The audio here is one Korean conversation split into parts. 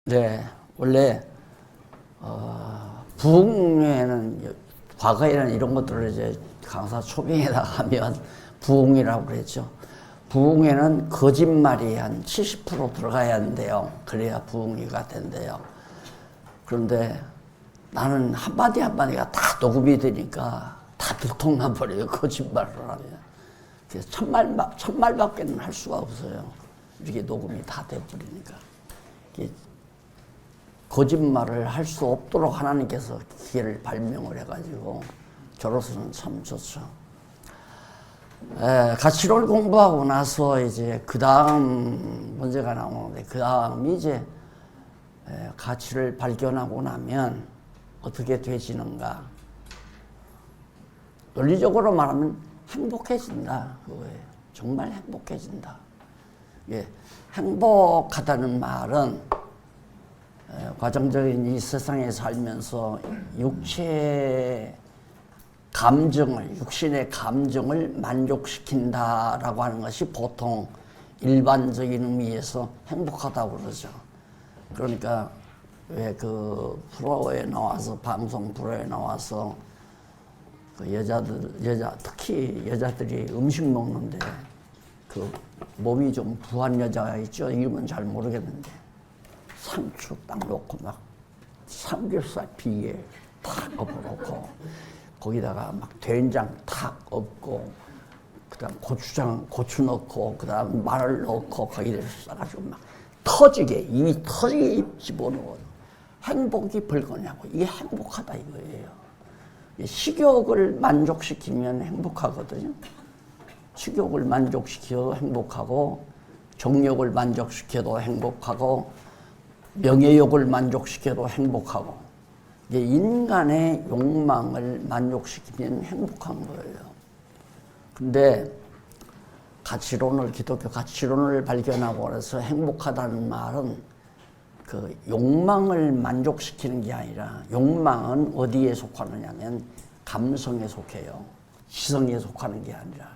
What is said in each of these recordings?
네, 원래 부흥회는 과거에는 이런 것들을 이제 강사 초빙에다 하면 부흥이라고 그랬죠. 부흥회는 거짓말이 한 70% 들어가야 하는데요. 그래야 부흥회가 된대요. 그런데 나는 한마디 한마디가 다 녹음이 되니까 다 들통나 버려요. 거짓말을 하면. 그래서 천말밖에는 할 수가 없어요. 이렇게 녹음이 다 돼버리니까. 거짓말을 할 수 없도록 하나님께서 기회를 발명을 해가지고 저로서는 참 좋죠. 가치론을 공부하고 나서 이제 그 다음 문제가 나오는데, 그 다음이 이제 가치를 발견하고 나면 어떻게 되지는가. 논리적으로 말하면 행복해진다, 그거예요. 정말 행복해진다. 예, 행복하다는 말은 과정적인 이 세상에 살면서 육신의 감정을 만족시킨다라고 하는 것이 보통 일반적인 의미에서 행복하다고 그러죠. 그러니까 왜 그 방송 프로에 나와서 그 특히 여자들이 음식 먹는데 그 몸이 좀 부한 여자가 있죠. 이름은 잘 모르겠는데 상추 딱 놓고 막 삼겹살 비에 탁 엎어놓고 거기다가 막 된장 탁 엎고 그다음 고추 넣고 그다음 마늘 넣고 거기다 싸가지고 막 입이 터지게 집어넣어. 행복이 벌거냐고. 이게 행복하다 이거예요. 식욕을 만족시키면 행복하거든요. 식욕을 만족시켜도 행복하고, 정욕을 만족시켜도 행복하고, 명예욕을 만족시켜도 행복하고, 이게 인간의 욕망을 만족시키면 행복한 거예요. 근데 기독교 가치론을 발견하고 나서 행복하다는 말은 그 욕망을 만족시키는 게 아니라, 욕망은 어디에 속하느냐면 감성에 속해요. 지성에 속하는 게 아니라.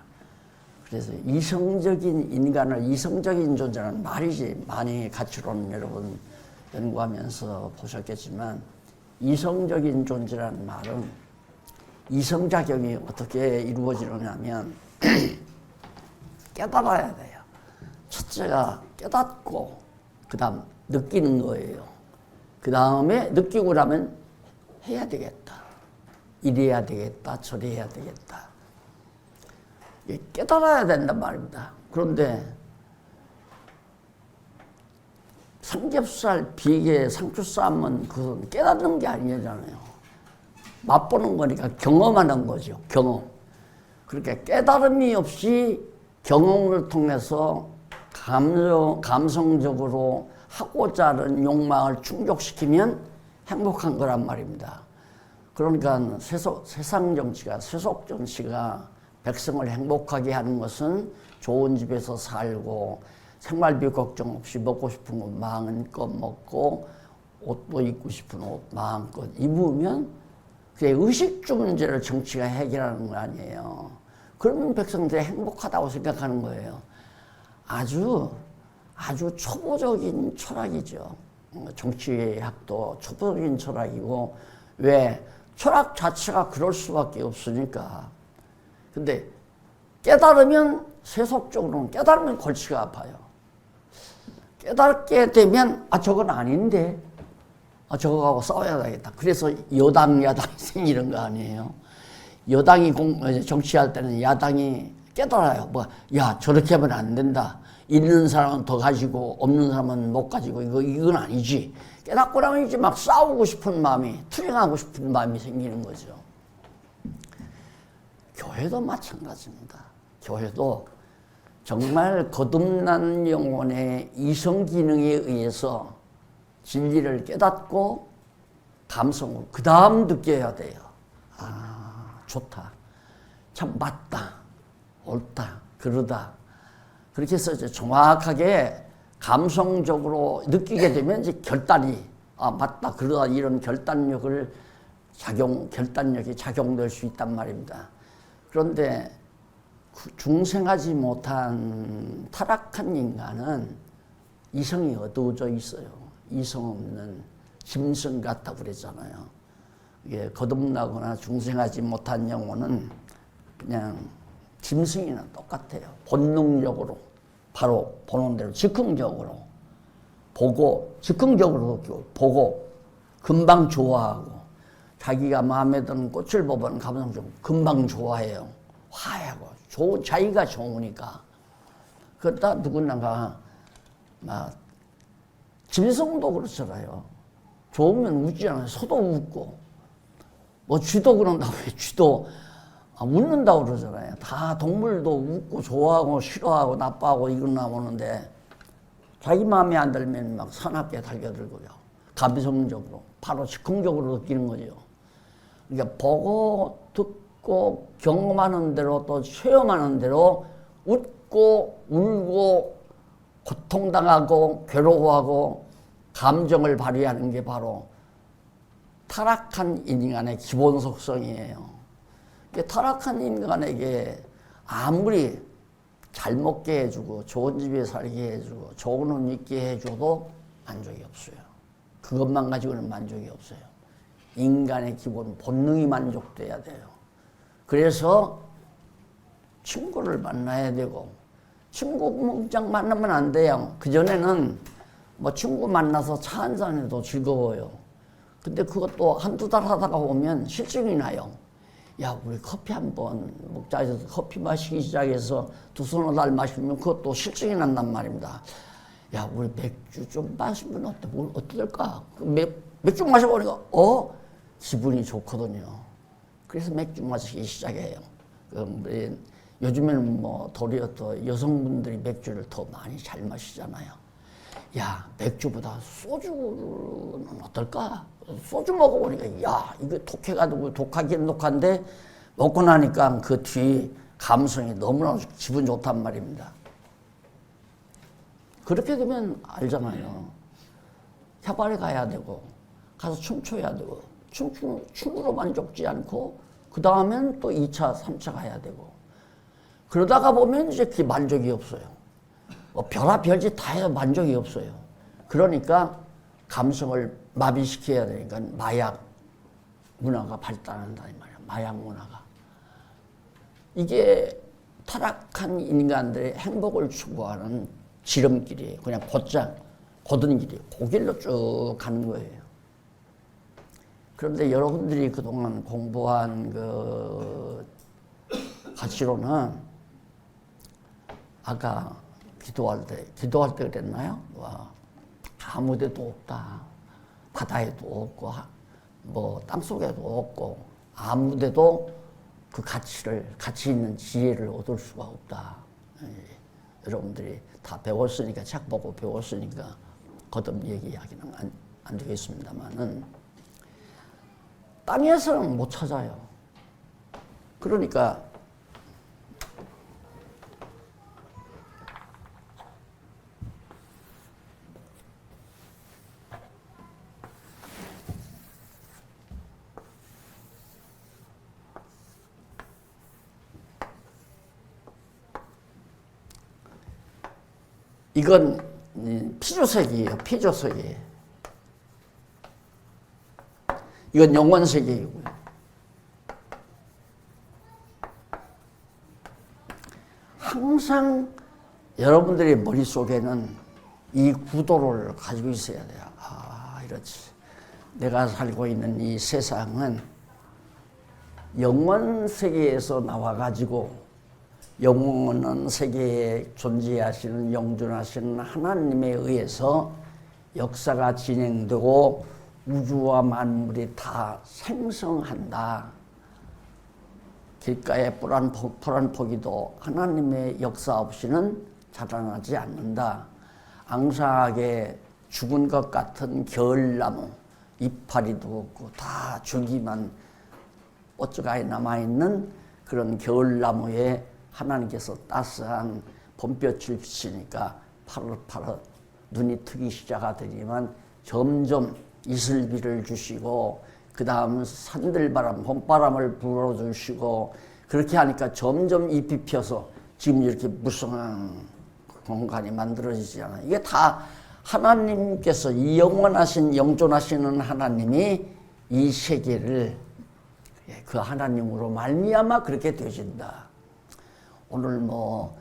그래서 이성적인 인간을 이성적인 존재라는 말이지, 많이 가치론 여러분 연구하면서 보셨겠지만, 이성적인 존재라는 말은 이성작용이 어떻게 이루어지느냐면 깨달아야 돼요. 첫째가 깨닫고 그 다음 느끼는 거예요. 그 다음에 느끼고 나면 해야 되겠다. 이래야 되겠다. 저래야 되겠다. 깨달아야 된단 말입니다. 그런데 삼겹살 비계 상추 쌈은 그건 깨닫는 게 아니잖아요. 맛보는 거니까 경험하는 거죠. 경험. 그렇게 깨달음이 없이 경험을 통해서 감성적으로 하고자 하는 욕망을 충족시키면 행복한 거란 말입니다. 그러니까 세상 정치가, 세속 정치가 백성을 행복하게 하는 것은 좋은 집에서 살고 생활비 걱정 없이 먹고 싶은 거 마음껏 먹고 옷도 입고 싶은 옷 마음껏 입으면 그게 의식주 문제를 정치가 해결하는 거 아니에요. 그러면 백성들이 행복하다고 생각하는 거예요. 아주 초보적인 철학이죠. 정치학도 초보적인 철학이고, 왜? 철학 자체가 그럴 수밖에 없으니까. 근데 깨달으면, 세속적으로는 깨달으면 골치가 아파요. 깨닫게 되면 저건 아닌데, 저거하고 싸워야 되겠다. 그래서 야당이 생기는 거 아니에요. 여당이 정치할 때는 야당이 깨달아요. 저렇게 하면 안 된다. 있는 사람은 더 가지고 없는 사람은 못 가지고 이건 아니지. 깨닫고 나면 이제 막 싸우고 싶은 마음이, 투쟁하고 싶은 마음이 생기는 거죠. 교회도 마찬가지입니다. 교회도 정말 거듭난 영혼의 이성 기능에 의해서 진리를 깨닫고 감성을 그 다음 느껴야 돼요. 좋다. 참 맞다. 옳다. 그러다. 그렇게 해서 이제 정확하게 감성적으로 느끼게 되면 이제 결단이, 맞다. 그러다. 이런 결단력이 작용될 수 있단 말입니다. 그런데 중생하지 못한 타락한 인간은 이성이 어두워져 있어요. 이성 없는 짐승 같다고 그랬잖아요. 이게 거듭나거나 중생하지 못한 영혼은 그냥 짐승이나 똑같아요. 본능적으로 바로 보는 대로 즉흥적으로 보고 즉흥적으로 보고 금방 좋아하고 자기가 마음에 드는 꽃을 보면 감성적으로 금방 좋아해요. 화해하고 좋은 자기가 좋으니까. 그러다 누구나가 막 짐승도 그렇잖아요. 좋으면 웃잖아요. 소도 웃고 뭐 쥐도 그런다고 해. 쥐도 웃는다고 그러잖아요. 다 동물도 웃고 좋아하고 싫어하고 나빠하고 이건 나오는데 자기 마음에 안 들면 막 사납게 달겨들고요. 감성적으로 바로 즉흥적으로 느끼는 거죠. 그러니까 보고 듣고 경험하는 대로 또 체험하는 대로 웃고 울고 고통당하고 괴로워하고 감정을 발휘하는 게 바로 타락한 인간의 기본 속성이에요. 타락한 인간에게 아무리 잘 먹게 해주고 좋은 집에 살게 해주고 좋은 옷 입게 해줘도 만족이 없어요. 그것만 가지고는 만족이 없어요. 인간의 기본 본능이 만족돼야 돼요. 그래서 친구를 만나야 되고 친구 몽장 만나면 안 돼요. 그전에는 뭐 친구 만나서 차 한잔해도 즐거워요. 근데 그것도 한두 달 하다가 보면 실증이 나요. 야, 우리 커피 한번 먹자 해서 커피 마시기 시작해서 두서너 달 마시면 그것도 실증이 난단 말입니다. 야, 우리 맥주 좀 마시면 어때? 뭘 어떨까? 맥주 마셔보니까 기분이 좋거든요. 그래서 맥주 마시기 시작해요. 요즘에는 뭐 도리어 또 여성분들이 맥주를 더 많이 잘 마시잖아요. 야, 맥주보다 소주는 어떨까? 소주 먹어보니까 야, 이거 독해가지고 독하긴 독한데 먹고 나니까 그 뒤 감성이 너무나 기분 좋단 말입니다. 그렇게 되면 알잖아요. 협안에 가야 되고 가서 춤춰야 되고 춤으로 만족지 않고 그 다음엔 또 2차, 3차 가야 되고 그러다가 보면 이제 그 만족이 없어요. 뭐 별짓 다 해도 만족이 없어요. 그러니까 감성을 마비시켜야 되니까 마약 문화가 발달한다 이 말이야. 마약 문화가. 이게 타락한 인간들의 행복을 추구하는 지름길이에요. 그냥 곧장 곧은 길이에요. 그 길로 쭉 가는 거예요. 그런데 여러분들이 그동안 공부한 그 가치로는 아까 기도할 때 그랬나요? 와, 아무 데도 없다. 바다에도 없고, 뭐, 땅속에도 없고, 아무 데도 그 가치 있는 지혜를 얻을 수가 없다. 여러분들이 다 배웠으니까, 책 보고 배웠으니까, 거듭 얘기하기는 안 되겠습니다만은, 땅에서는 못 찾아요. 그러니까, 이건 피조세계예요. 피조세계. 이건 영원세계이고요. 항상 여러분들의 머릿속에는 이 구도를 가지고 있어야 돼요. 아, 이렇지. 내가 살고 있는 이 세상은 영원세계에서 나와가지고 영원한 세계에 존재하시는 영존하시는 하나님에 의해서 역사가 진행되고 우주와 만물이 다 생성한다. 길가의 푸른 포기도 하나님의 역사 없이는 자라나지 않는다. 앙상하게 죽은 것 같은 겨울나무, 이파리도 없고 다 줄기만 어쩌가에 남아있는 그런 겨울나무에 하나님께서 따스한 봄볕을 비치니까 파릇파릇 눈이 트기 시작하더니만 점점 이슬비를 주시고 그 다음 산들바람, 봄바람을 불어주시고 그렇게 하니까 점점 잎이 펴서 지금 이렇게 무성한 공간이 만들어지잖아요. 이게 다 하나님께서 이 영원하신 영존하시는 하나님이 이 세계를 그 하나님으로 말미암아 그렇게 되신다. 오늘 뭐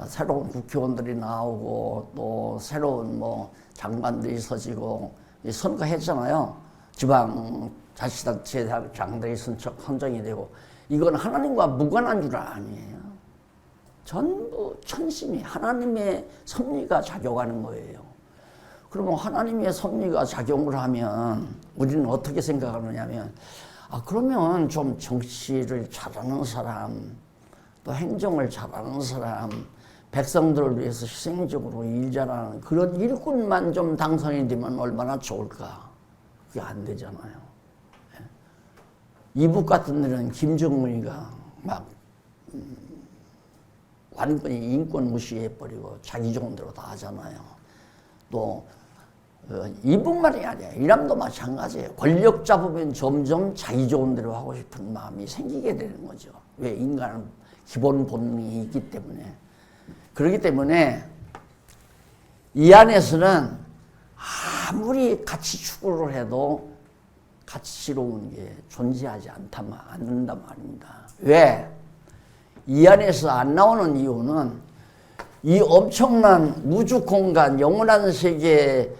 새로운 국회의원들이 나오고 또 새로운 뭐 장관들이 서지고 선거했잖아요. 지방자치단체장들이 선정이 되고 이건 하나님과 무관한 줄 아니에요. 전부 천심이 하나님의 섭리가 작용하는 거예요. 그러면 하나님의 섭리가 작용을 하면 우리는 어떻게 생각하느냐면 그러면 좀 정치를 잘하는 사람 또 행정을 잘하는 사람 백성들을 위해서 희생적으로 일 잘하는 그런 일꾼만 좀 당선이 되면 얼마나 좋을까. 그게 안 되잖아요. 이북 같은 데는 김정은이가 막 완전히 인권 무시해버리고 자기 좋은 대로 다 하잖아요. 또 이북만이 아니야. 이란도 마찬가지예요. 권력 잡으면 점점 자기 좋은 대로 하고 싶은 마음이 생기게 되는 거죠. 왜? 인간은 기본 본능이 있기 때문에. 그렇기 때문에 이 안에서는 아무리 가치 추구를 해도 가치로운 게 존재하지 않는단 말입니다. 왜? 이 안에서 안 나오는 이유는 이 엄청난 우주 공간, 영원한 세계의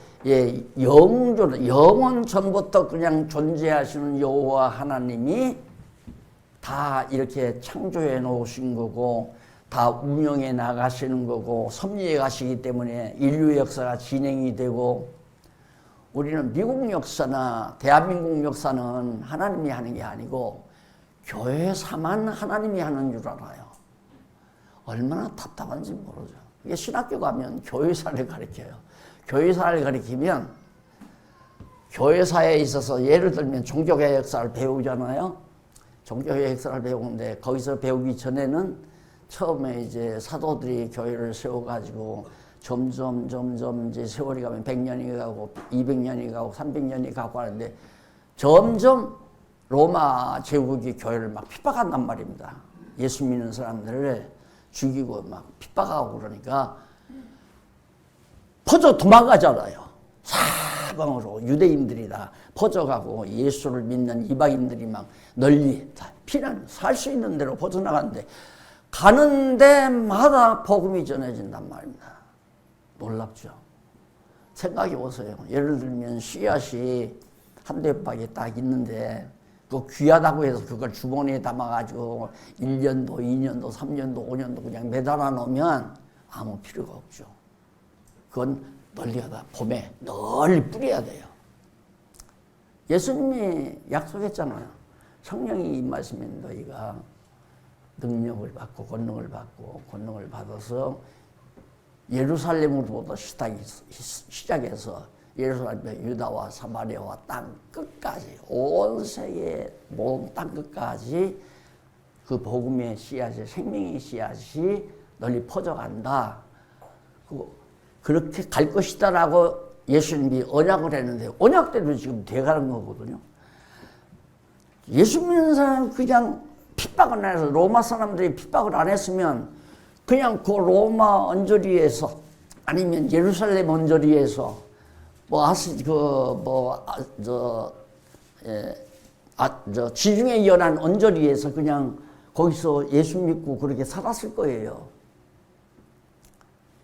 영원 전부터 그냥 존재하시는 여호와 하나님이 다 이렇게 창조해 놓으신 거고 다 운영해 나가시는 거고 섭리해 가시기 때문에 인류 역사가 진행이 되고 우리는 미국 역사나 대한민국 역사는 하나님이 하는 게 아니고 교회사만 하나님이 하는 줄 알아요. 얼마나 답답한지 모르죠. 이게 신학교 가면 교회사를 가르쳐요. 교회사를 가르치면 교회사에 있어서 예를 들면 종교개혁 역사를 배우잖아요. 종교개혁 역사를 배우는데 거기서 배우기 전에는 처음에 이제 사도들이 교회를 세워가지고 점점 이제 세월이 가면 100년이 가고 200년이 가고 300년이 가고 하는데 점점 로마 제국이 교회를 막 핍박한단 말입니다. 예수 믿는 사람들을 죽이고 막 핍박하고 그러니까 퍼져 도망가잖아요. 사방으로 유대인들이 다 퍼져가고 예수를 믿는 이방인들이 막 널리 다 살 수 있는 대로 퍼져나가는데 가는 데마다 복음이 전해진단 말입니다. 놀랍죠. 생각해 보세요. 예를 들면 씨앗이 한 대박이 딱 있는데 그 귀하다고 해서 그걸 주머니에 담아가지고 1년도, 2년도, 3년도, 5년도 그냥 매달아 놓으면 아무 필요가 없죠. 그건 널리 가다 봄에 널리 뿌려야 돼요. 예수님이 약속했잖아요. 성령이 임하시면 너희가 능력을 받고 권능을 받아서 예루살렘으로부터 시작해서 예루살렘, 유다와 사마리아와 땅 끝까지 온 세계 모든 땅 끝까지 그 복음의 씨앗이 생명의 씨앗이 널리 퍼져간다. 그렇게 갈 것이다라고 예수님이 언약을 했는데 언약대로 지금 돼가는 거거든요. 예수 믿는 사람은 그냥 핍박을 안 해서 로마 사람들이 핍박을 안 했으면 그냥 그 로마 언저리에서 아니면 예루살렘 언저리에서 지중해 연안 언저리에서 그냥 거기서 예수 믿고 그렇게 살았을 거예요.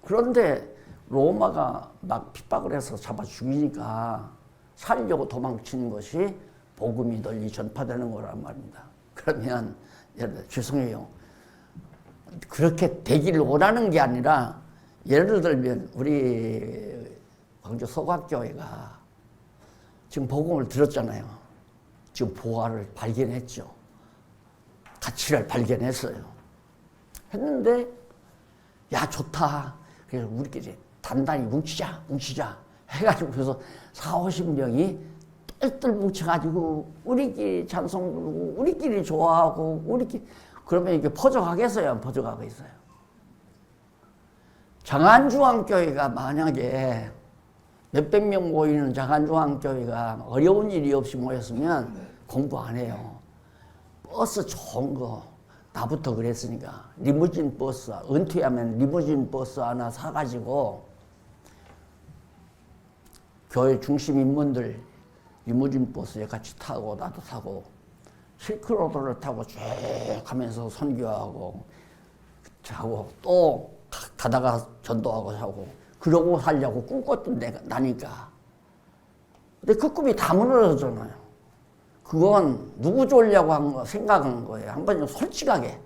그런데 로마가 막 핍박을 해서 잡아 죽이니까 살려고 도망치는 것이 복음이 널리 전파되는 거란 말입니다. 그러면 죄송해요. 그렇게 되기를 원하는 게 아니라 예를 들면 우리 광주 서각교회가 지금 복음을 들었잖아요. 지금 보화를 발견했죠. 가치를 발견했어요. 했는데 야 좋다. 그래서 우리끼리 단단히 뭉치자 해가지고 그래서 40-50명이 똘똘 뭉쳐가지고 우리끼리 찬송 부르고 우리끼리 좋아하고 우리끼리 그러면 이게 퍼져가겠어요? 안 퍼져가겠어요? 장안중앙교회가 만약에 몇백 명 모이는 장안중앙교회가 어려운 일이 없이 모였으면 공부 안 해요. 버스 좋은 거 나부터 그랬으니까 리무진 버스 은퇴하면 리무진 버스 하나 사가지고 교회 중심 인물들 리무진 버스에 같이 타고 나도 타고 실크로드를 타고 쭉 가면서 선교하고 자고 또 가다가 전도하고 자고 그러고 살려고 꿈꿨던 나니까. 근데 그 꿈이 다 무너졌잖아요. 그건 누구 좋으려고 한 거 생각한 거예요. 한번 좀 솔직하게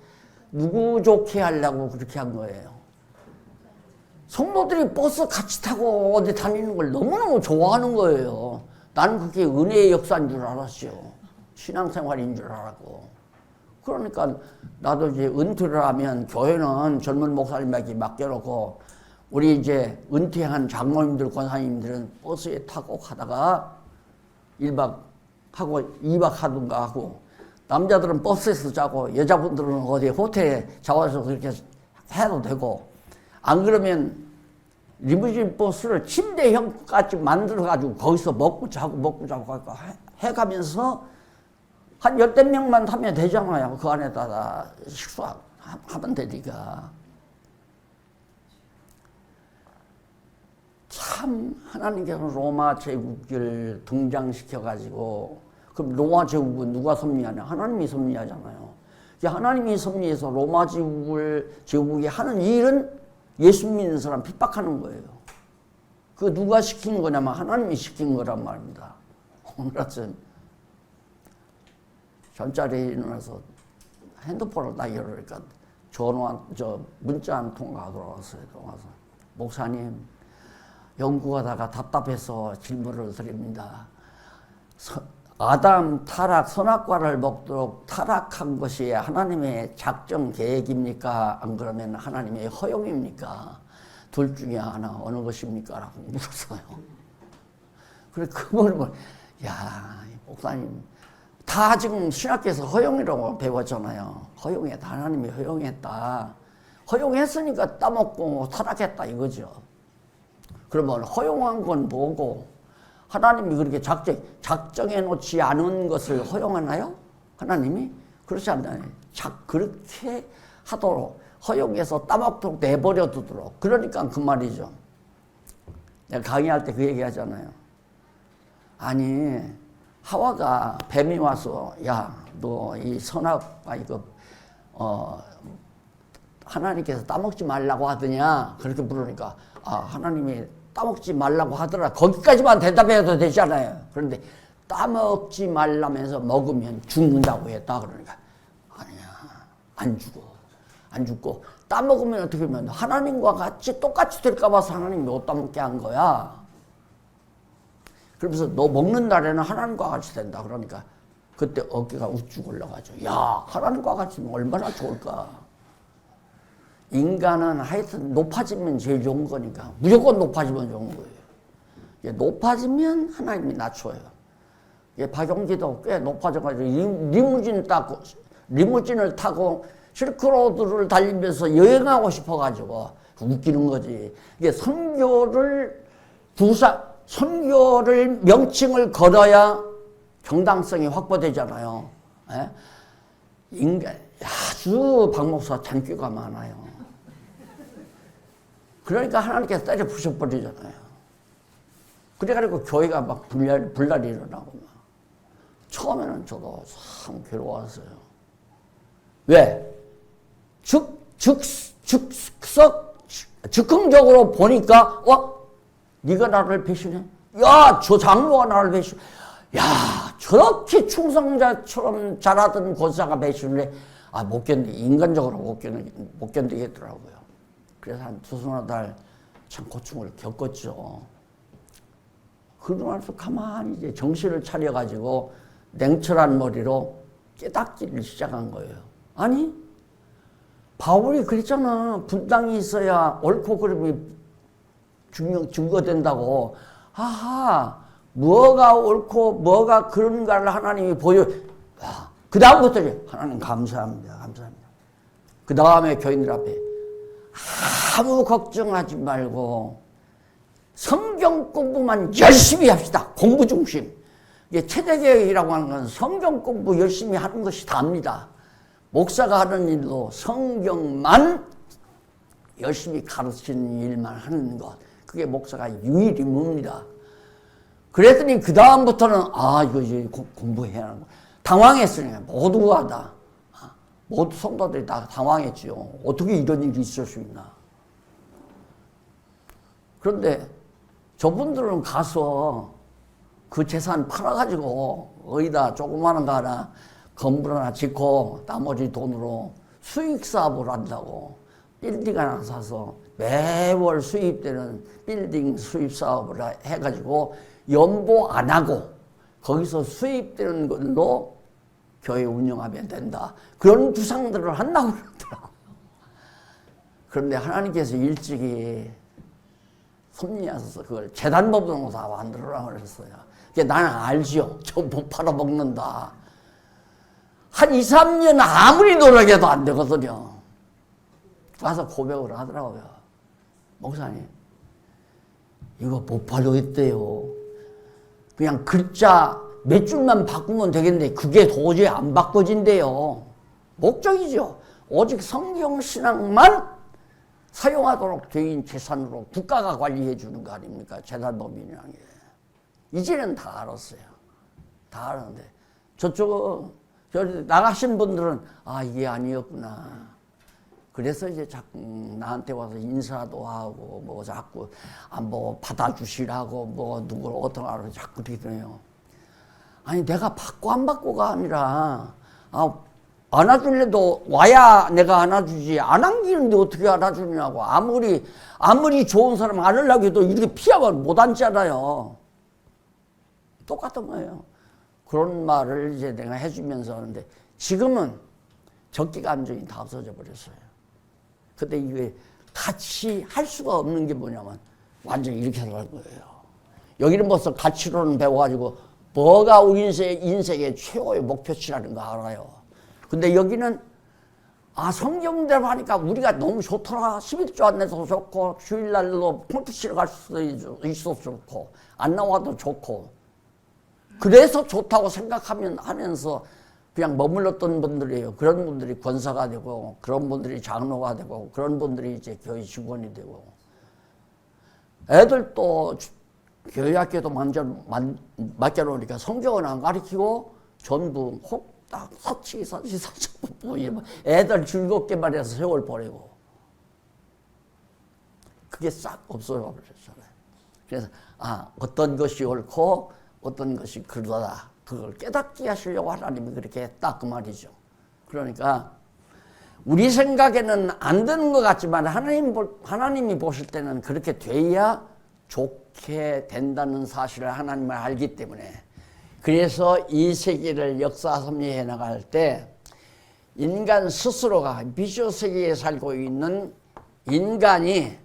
누구 좋게 하려고 그렇게 한 거예요. 성도들이 버스 같이 타고 어디 다니는 걸 너무너무 좋아하는 거예요. 나는 그게 은혜의 역사인 줄 알았죠. 신앙생활인 줄 알았고. 그러니까 나도 이제 은퇴를 하면 교회는 젊은 목사님에게 맡겨놓고 우리 이제 은퇴한 장로님들, 권사님들은 버스에 타고 가다가 1박 하고 2박 하든가 하고 남자들은 버스에서 자고 여자분들은 어디 호텔에 잡아서 그렇게 해도 되고 안 그러면 리무진 버스를 침대형까지 만들어가지고 거기서 먹고 자고 해가면서 한 10명만 타면 되잖아요. 그 안에다가 식사하면 되니까. 참 하나님께서 로마 제국을 등장시켜가지고 그럼 로마 제국은 누가 섭리하냐? 하나님이 섭리하잖아요. 하나님이 섭리해서 로마 제국이 하는 일은 예수 믿는 사람 핍박하는 거예요. 그 누가 시킨 거냐면 하나님이 시킨 거란 말입니다. 오늘 아침 잠자리에 일어나서 핸드폰을 딱 열으니까 문자 한 통가 들어왔어요. 들어와서 목사님 연구하다가 답답해서 질문을 드립니다. 아담 타락 선악과를 먹도록 타락한 것이 하나님의 작정 계획입니까? 안 그러면 하나님의 허용입니까? 둘 중에 하나 어느 것입니까? 라고 물었어요. 그래 그걸 야 목사님 다 지금 신학교에서 허용이라고 배웠잖아요. 허용했다. 하나님이 허용했다. 허용했으니까 따먹고 타락했다 이거죠. 그러면 허용한 건 뭐고 하나님이 그렇게 작정해 놓지 않은 것을 허용하나요? 하나님이? 그렇지 않나요? 그렇게 하도록 허용해서 따먹도록 내버려 두도록. 그러니까 그 말이죠. 내가 강의할 때 그 얘기 하잖아요. 아니 하와가 뱀이 와서 야 너 이 선악과 이거 하나님께서 따먹지 말라고 하더냐 그렇게 물으니까 하나님이 따먹지 말라고 하더라. 거기까지만 대답해도 되잖아요. 그런데 따먹지 말라면서 먹으면 죽는다고 했다. 그러니까 아니야. 안 죽고 따먹으면 어떻게 하면 하나님과 같이 똑같이 될까 봐서 하나님이 못 따먹게 한 거야. 그러면서 너 먹는 날에는 하나님과 같이 된다. 그러니까 그때 어깨가 우쭉 올라가죠. 야 하나님과 같이 얼마나 좋을까. 인간은 하여튼 높아지면 제일 좋은 거니까 무조건 높아지면 좋은 거예요. 높아지면 하나님이 낮춰요. 박용기도 꽤 높아져가지고 리무진을 타고 실크로드를 달리면서 여행하고 싶어가지고 웃기는 거지. 이게 선교를 명칭을 걸어야 정당성이 확보되잖아요. 인간 아주 박 목사 장기가 많아요. 그러니까 하나님께서 때려 부셔버리잖아요. 그래가지고 교회가 막 분란이 일어나고 막. 처음에는 저도 참 괴로웠어요. 왜? 즉흥적으로 보니까 네가 나를 배신해? 야, 저 장로가 나를 배신해? 야, 저렇게 충성자처럼 자라던 권사가 배신을 해? 못 인간적으로 못 견디겠더라고요. 그래서 한 두서너 달 참 고충을 겪었죠. 그러고 나서 가만히 이제 정신을 차려가지고 냉철한 머리로 깨닫기를 시작한 거예요. 아니, 바울이 그랬잖아. 분당이 있어야 옳고 그름이 증거된다고. 뭐가 옳고 뭐가 그런가를 하나님이 그 다음부터 하나님 감사합니다. 그 다음에 교인들 앞에 아무 걱정하지 말고 성경 공부만 열심히 합시다. 공부 중심. 최대계획이라고 하는 건 성경 공부 열심히 하는 것이 답니다. 목사가 하는 일도 성경만 열심히 가르치는 일만 하는 것. 그게 목사가 유일 임무입니다. 그랬더니 그 다음부터는 이거 이제 공부해야 하는 거. 당황했으니까 모두가 다 모두 성도들이 다 당황했지요. 어떻게 이런 일이 있을 수 있나. 그런데 저분들은 가서 그 재산 팔아가지고 어디다 조그마한 거 하나 건물 하나 짓고 나머지 돈으로 수익 사업을 한다고 빌딩 하나 사서 매월 수입되는 빌딩 수입 사업을 해가지고 연보 안 하고 거기서 수입되는 걸로 교회 운영하면 된다. 그런 구상들을 한다고 그러더라고요. 그런데 하나님께서 일찍이 섭리하셔서 그걸 재단법으로 다 만들어라 그랬어요. 나는 알지요. 저 못 팔아먹는다. 한 2, 3년 아무리 노력해도 안 되거든요. 가서 고백을 하더라고요. 목사님, 이거 못 팔겠대요. 그냥 글자 몇 줄만 바꾸면 되겠는데 그게 도저히 안 바꿔진대요. 목적이죠. 오직 성경신앙만 사용하도록 되어 재산으로 국가가 관리해 주는 거 아닙니까? 재단법인이라는 게. 이제는 다 알았어요. 다 알았는데 저쪽 나가신 분들은 이게 아니었구나. 그래서 이제 자꾸 나한테 와서 인사도 하고 뭐 자꾸 뭐 받아주시라고 뭐 누굴 어떡하라고 자꾸 그러더래요. 아니 내가 받고 안 받고가 아니라 안아줄래도 와야 내가 안아주지 안 안기는데 어떻게 안아주냐고. 아무리 좋은 사람 안으려고 해도 이렇게 피하면 못 앉잖아요. 똑같은 거예요. 그런 말을 이제 내가 해주면서 하는데 지금은 적기 감정이 다 없어져 버렸어요. 근데 이게 같이 할 수가 없는 게 뭐냐면 완전히 이렇게 살는 거예요. 여기는 벌써 가치로는 배워가지고 뭐가 우리 인생의 최고의 목표치라는 거 알아요. 근데 여기는 성경대로 하니까 우리가 너무 좋더라. 11조 안 내도 좋고 주일날로 폰트 치러 갈 수도 있어서 좋고 안 나와도 좋고 그래서 좋다고 생각하면서 그냥 머물렀던 분들이에요. 그런 분들이 권사가 되고 그런 분들이 장로가 되고 그런 분들이 이제 교회 직원이 되고 애들도 교회 학교도 맡겨놓으니까 성경은 안 가르치고 전부 혹딱 서치기 애들 즐겁게만 해서 세월 보내고 그게 싹 없어져 버렸잖아요. 그래서 어떤 것이 옳고 어떤 것이 그러다 그걸 깨닫게 하시려고 하나님이 그렇게 했다 그 말이죠. 그러니까 우리 생각에는 안 되는 것 같지만 하나님이 보실 때는 그렇게 돼야 좋게 된다는 사실을 하나님을 알기 때문에 그래서 이 세계를 역사 섭리해 나갈 때 인간 스스로가 미저 세계에 살고 있는 인간이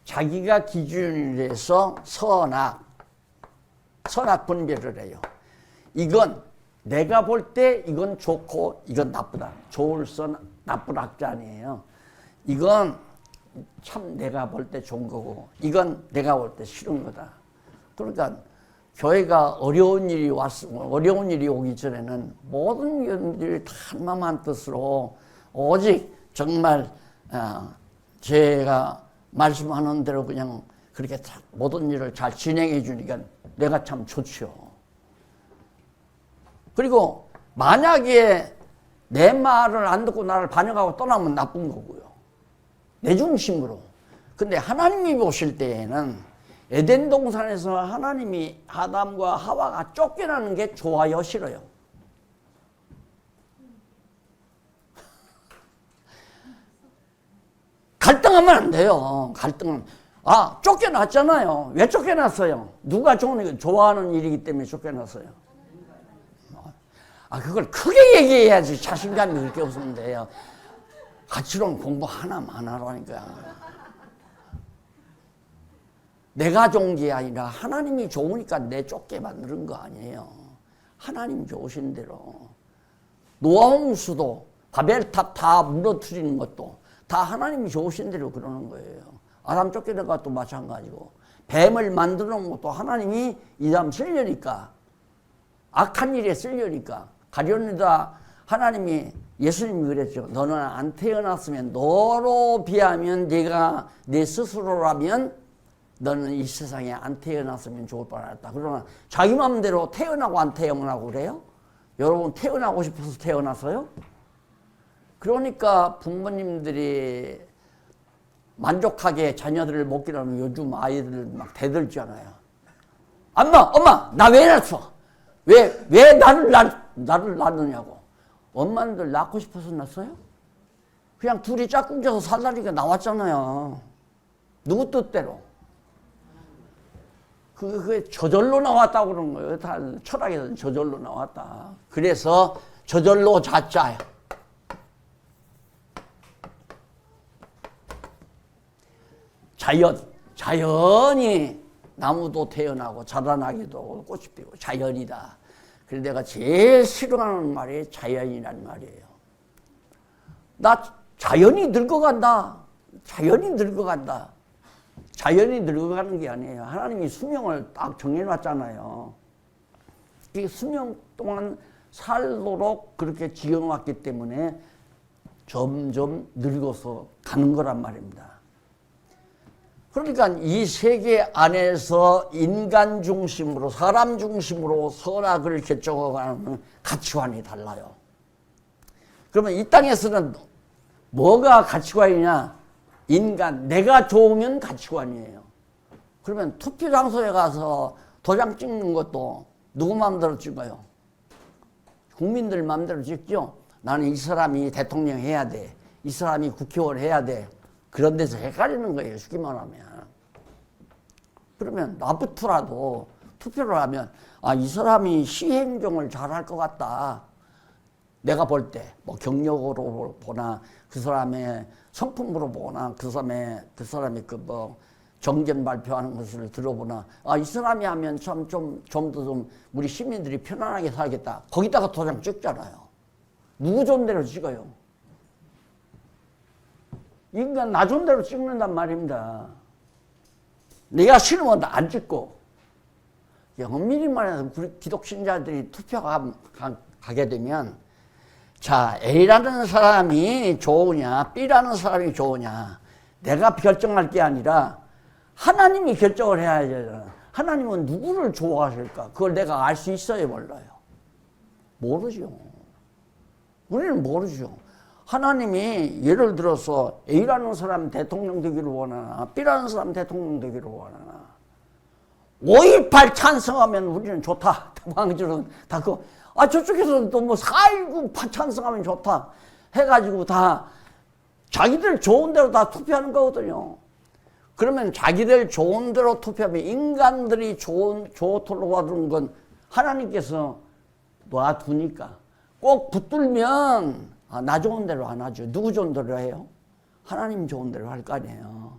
자기가 기준이 돼서 선악 분별을 해요. 이건 내가 볼 때 이건 좋고 이건 나쁘다. 좋을 선 나쁜 악자 아니에요. 이건 참 내가 볼 때 좋은 거고 이건 내가 볼 때 싫은 거다. 그러니까 교회가 어려운 일이 오기 전에는 모든 일들이 다 한마음 한 뜻으로 오직 정말 제가 말씀하는 대로 그냥 그렇게 모든 일을 잘 진행해 주니까 내가 참 좋죠. 그리고 만약에 내 말을 안 듣고 나를 반역하고 떠나면 나쁜 거고요. 내 중심으로. 근데 하나님이 보실 때에는 에덴 동산에서 하나님이 아담과 하와가 쫓겨나는 게 좋아요, 싫어요? 갈등하면 안 돼요. 갈등은. 쫓겨났잖아요. 왜 쫓겨났어요? 누가 좋아하는 일이기 때문에 쫓겨났어요. 그걸 크게 얘기해야지 자신감이 그렇게 없으면 돼요. 가치론 공부 하나만 하라니까. 내가 좋은 게 아니라 하나님이 좋으니까 내 쫓게 만드는 거 아니에요. 하나님 좋으신 대로. 노아홍수도 바벨탑 다 무너뜨리는 것도 다 하나님이 좋으신 대로 그러는 거예요. 아담 쫓겨난 것도 마찬가지고 뱀을 만들어 놓은 것도 하나님이 이 사람 쓰려니까 악한 일에 쓰려니까 가룟유다 하나님이 예수님이 그랬죠. 너는 안 태어났으면 너로 비하면 네가 내 스스로라면 너는 이 세상에 안 태어났으면 좋을 뻔했다. 그러나 자기 마음대로 태어나고 안 태어나고 그래요? 여러분 태어나고 싶어서 태어났어요? 그러니까 부모님들이 만족하게 자녀들을 못 기르면 요즘 아이들 막 대들잖아요. 엄마, 나 왜 낳았어? 왜 나를 낳느냐고. 엄마들 낳고 싶어서 낳았어요? 그냥 둘이 짝꿍져서 살다니까 나왔잖아요. 누구 뜻대로. 그게 저절로 나왔다고 그러는 거예요. 다 철학에서는 저절로 나왔다. 그래서 저절로 자자야. 자연이 나무도 태어나고 자라나기도 하고 꽃이 피고 자연이다. 그래서 내가 제일 싫어하는 말이 자연이란 말이에요. 나 자연이 늙어간다. 자연이 늙어간다. 자연이 늙어가는 게 아니에요. 하나님이 수명을 딱 정해놨잖아요. 이 수명 동안 살도록 그렇게 지어놨기 때문에 점점 늙어서 가는 거란 말입니다. 그러니까 이 세계 안에서 인간 중심으로 사람 중심으로 선악을 결정하는 가치관이 달라요. 그러면 이 땅에서는 뭐가 가치관이냐? 인간, 내가 좋으면 가치관이에요. 그러면 투표 장소에 가서 도장 찍는 것도 누구 마음대로 찍어요? 국민들 마음대로 찍죠? 나는 이 사람이 대통령 해야 돼. 이 사람이 국회의원 해야 돼. 그런 데서 헷갈리는 거예요. 쉽게 말하면. 그러면 나부터라도 투표를 하면 이 사람이 시행정을 잘할 것 같다. 내가 볼 때 뭐 경력으로 보나 그 사람의 성품으로 보나 그 사람이 그 뭐 정견 발표하는 것을 들어보나 이 사람이 하면 참 좀 더 우리 시민들이 편안하게 살겠다. 거기다가 도장 찍잖아요. 누구 좋은 대로 찍어요? 인간 나 좋은 대로 찍는단 말입니다. 내가 싫으면 안 찍고. 엄밀히 말해서 우리 기독신자들이 투표가 가게 되면 자, A라는 사람이 좋으냐, B라는 사람이 좋으냐, 내가 결정할 게 아니라 하나님이 결정을 해야 되잖아. 하나님은 누구를 좋아하실까? 그걸 내가 알 수 있어요, 몰라요? 모르죠. 우리는 모르죠. 하나님이 예를 들어서 A라는 사람 대통령 되기를 원하나, B라는 사람 대통령 되기를 원하나, 5.18 찬성하면 우리는 좋다. 왕들은 다 저쪽에서는 또 뭐 4.19 찬성하면 좋다 해가지고 다 자기들 좋은 대로 다 투표하는 거거든요. 그러면 자기들 좋은 대로 투표하면 인간들이 좋도록 하는 건 하나님께서 놔두니까 꼭 붙들면 나 좋은 대로 안 하죠. 누구 좋은 대로 해요? 하나님 좋은 대로 할 거 아니에요.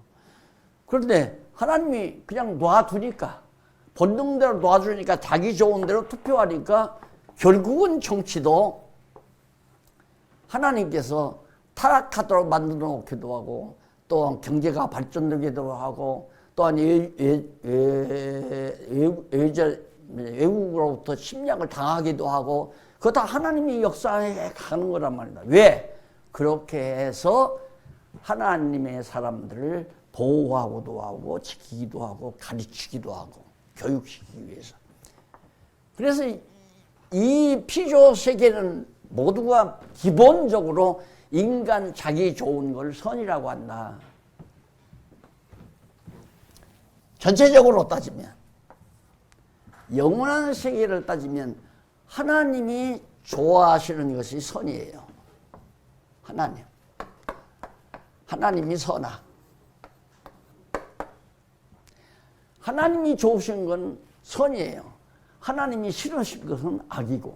그런데 하나님이 그냥 놔두니까 본능대로 놔주니까 자기 좋은 대로 투표하니까 결국은 정치도 하나님께서 타락하도록 만들어 놓기도 하고 또 경제가 발전되기도 하고 또한 외국으로부터 침략을 당하기도 하고 그거 다 하나님이 역사해 가는 거란 말이다. 왜? 그렇게 해서 하나님의 사람들을 보호하고도 하고 지키기도 하고 가르치기도 하고 교육시키기 위해서. 그래서 이 피조 세계는 모두가 기본적으로 인간 자기 좋은 걸 선이라고 한다. 전체적으로 따지면 영원한 세계를 따지면 하나님이 좋아하시는 것이 선이에요. 하나님이 선하. 하나님이 좋으신 건 선이에요. 하나님이 싫으신 것은 악이고.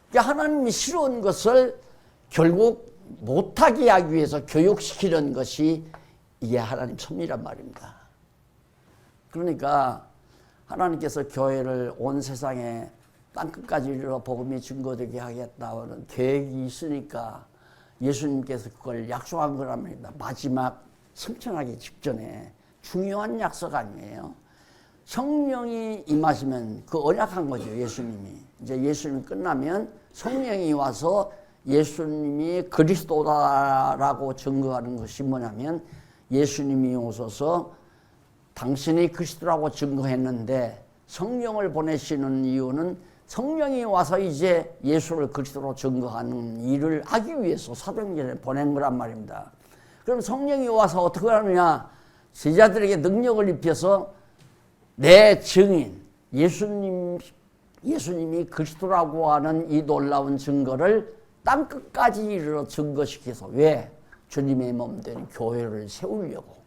그러니까 하나님이 싫은 것을 결국 못하게 하기 위해서 교육시키는 것이 이게 하나님 섭리란 말입니다. 그러니까 하나님께서 교회를 온 세상에 땅끝까지 이르러 복음이 증거되게 하겠다는 계획이 있으니까 예수님께서 그걸 약속한 거란 말입니다. 마지막 승천하기 직전에 중요한 약속 아니에요. 성령이 임하시면 그 언약한 거죠. 예수님이. 이제 예수님이 끝나면 성령이 와서 예수님이 그리스도다라고 증거하는 것이 뭐냐면 예수님이 오셔서 당신이 그리스도라고 증거했는데 성령을 보내시는 이유는 성령이 와서 이제 예수를 그리스도로 증거하는 일을 하기 위해서 사도행전에 보낸 거란 말입니다. 그럼 성령이 와서 어떻게 하느냐? 제자들에게 능력을 입혀서 내 증인 예수님이 그리스도라고 하는 이 놀라운 증거를 땅끝까지 이르러 증거시켜서 왜? 주님의 몸된 교회를 세우려고,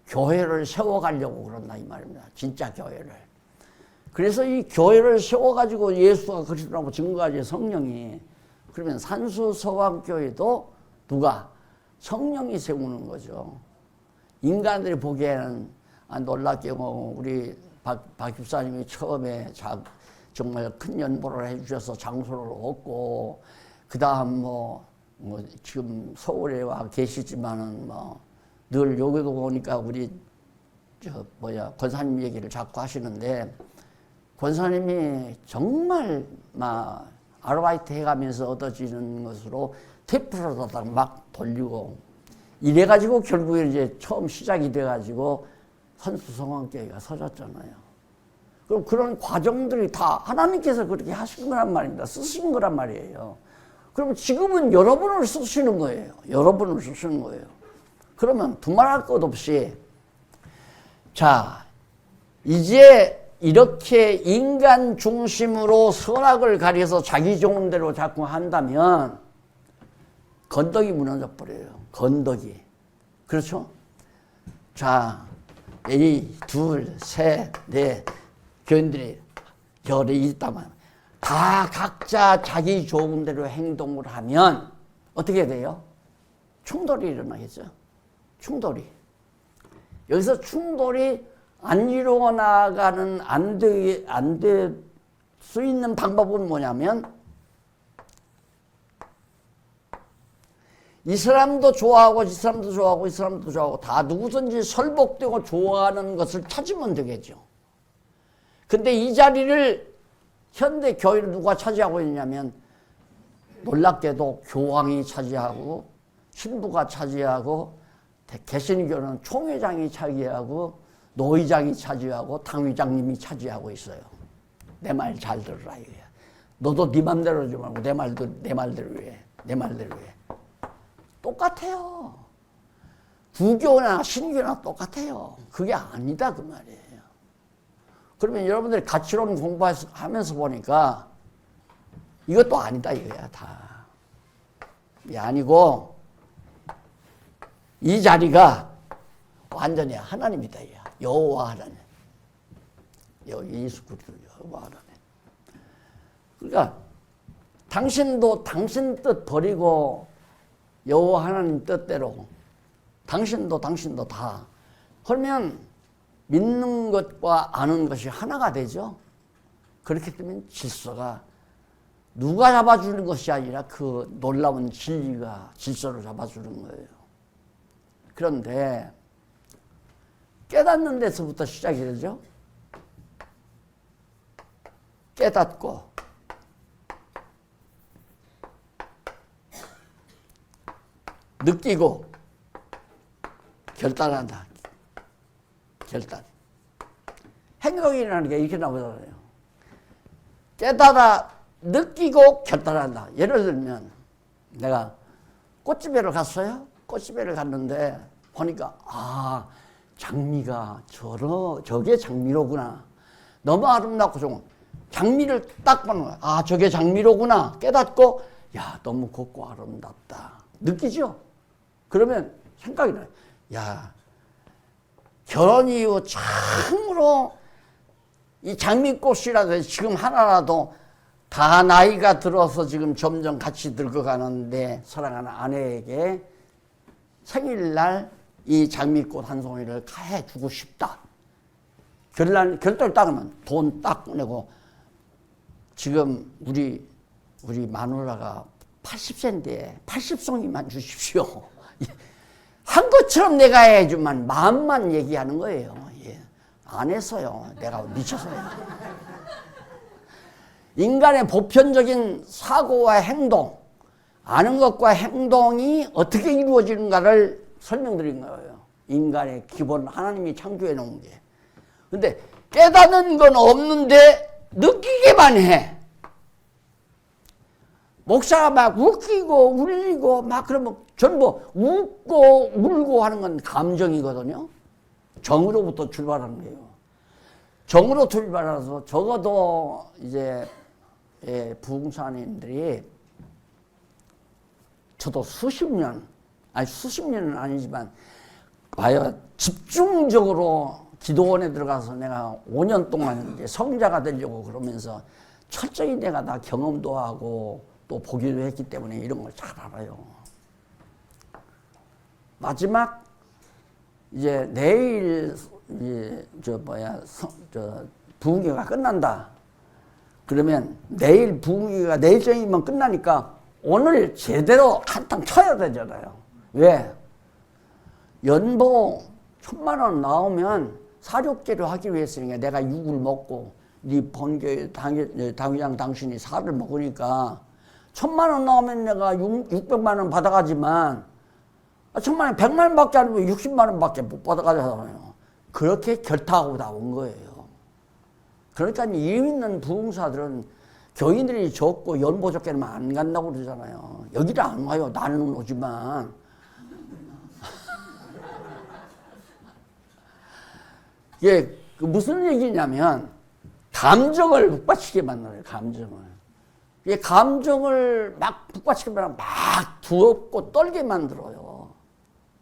교회를 세워가려고 그런다 이 말입니다. 진짜 교회를. 그래서 이 교회를 세워가지고 예수가 그리스도라고 증거하지 성령이. 그러면 산수서왕교회도 누가? 성령이 세우는 거죠. 인간들이 보기에는 놀랍게도 우리 박 집사님이 처음에 정말 큰 연보를 해주셔서 장소를 얻고 그 다음 지금 서울에 와 계시지만은 늘 여기도 오니까 우리 권사님 얘기를 자꾸 하시는데 권사님이 정말 아르바이트 해가면서 얻어지는 것으로 테이프로다가 막 돌리고 이래가지고 결국에 이제 처음 시작이 돼가지고 산수성왕교회가 서졌잖아요. 그럼 그런 과정들이 다 하나님께서 그렇게 하신 거란 말입니다. 쓰신 거란 말이에요. 그럼 지금은 여러분을 쓰시는 거예요. 여러분을 쓰시는 거예요. 그러면 두말할 것 없이 자 이제 이렇게 인간 중심으로 선악을 가려서 자기 좋은 대로 자꾸 한다면 건덕이 무너져 버려요. 건덕이. 그렇죠? 자, 이 둘, 셋, 넷 교인들이 열이 있다면 다 각자 자기 좋은 대로 행동을 하면 어떻게 돼요? 충돌이 일어나겠죠. 충돌이. 여기서 충돌이 안 이루어 나가는 안 될 수 있는 방법은 뭐냐면 이 사람도 좋아하고 이 사람도 좋아하고 이 사람도 좋아하고 다 누구든지 설복되고 좋아하는 것을 찾으면 되겠죠. 근데 이 자리를 현대 교회를 누가 차지하고 있냐면 놀랍게도 교황이 차지하고 신부가 차지하고 개신교는 총회장이 차지하고 노회장이 차지하고 당회장님이 차지하고 있어요. 내 말 잘 들으라 이거야. 너도 네 맘대로 하지 말고 내 말대로 해. 내 말대로 해. 똑같아요. 부교나 신교나 똑같아요. 그게 아니다 그 말이에요. 그러면 여러분들이 가치론 공부하면서 보니까 이것도 아니다 이거야 다. 이게 아니고 이 자리가 완전히 하나님이다. 여호와 하나님. 예수 그리스도 여호와 하나님. 그러니까 당신도 당신 뜻 버리고 여호와 하나님 뜻대로 당신도 다 그러면 믿는 것과 아는 것이 하나가 되죠. 그렇기 때문에 질서가 누가 잡아주는 것이 아니라 그 놀라운 진리가 질서를 잡아주는 거예요. 그런데 깨닫는 데서부터 시작이 되죠. 깨닫고 느끼고 결단한다. 결단. 행동이라는 게 이렇게 나오잖아요. 깨달아 느끼고 결단한다. 예를 들면 내가 꽃집에를 갔어요. 꽃집에를 갔는데 보니까 장미가 저게 장미로구나. 너무 아름답고 좋은 장미를 딱 보는 거야. 저게 장미로구나. 깨닫고 너무 곱고 아름답다. 느끼죠? 그러면 생각이 나요. 결혼 이후 참으로 이 장미꽃이라도 지금 하나라도 다 나이가 들어서 지금 점점 같이 늙어가는데 사랑하는 아내에게 생일날 이 장미꽃 한 송이를 해주고 싶다. 결단을 딱 하면 돈 딱 내고 지금 우리 마누라가 80세인데 80송이만 주십시오. 한 것처럼 내가 해야지만 마음만 얘기하는 거예요. 안 했어요. 내가 미쳐서요. 인간의 보편적인 사고와 행동, 아는 것과 행동이 어떻게 이루어지는가를 설명드린 거예요. 인간의 기본 하나님이 창조해 놓은 게. 근데 깨닫는 건 없는데 느끼게만 해. 목사가 막 웃기고 울리고 막 그러면 전부 웃고 울고 하는 건 감정이거든요. 정으로부터 출발하는 거예요. 정으로 출발해서 적어도 이제 부흥사님들이 저도 수십 년은 아니지만 봐요. 집중적으로 기도원에 들어가서 내가 5년 동안 이제 성자가 되려고 그러면서 철저히 내가 다 경험도 하고 또 보기도 했기 때문에 이런 걸 잘 알아요. 마지막 이제 내일 부흥회가 끝난다. 그러면 내일 부흥회가 내일 저녁이면 끝나니까 오늘 제대로 한탕 쳐야 되잖아요. 왜? 연봉 1,000만 원 나오면 사육제로 하기 위해서니까 내가 육을 먹고 네 번교회 당회장 당신이 살을 먹으니까 1,000만 원 나오면 내가 600만 원 받아가지만 1,000만 원 100만 원밖에 안 되면 60만 원밖에 못 받아가잖아요. 그렇게 결탁하고 나온 거예요. 그러니까 이름 있는 부흥사들은 교인들이 적고 연보 적게 하면 안 간다고 그러잖아요. 여기를 안 와요. 나는 오지만. 이게 무슨 얘기냐면 감정을 북받치게 만들어요. 감정을. 이 감정을 막 북받치게 만들면 막 두렵고 떨게 만들어요.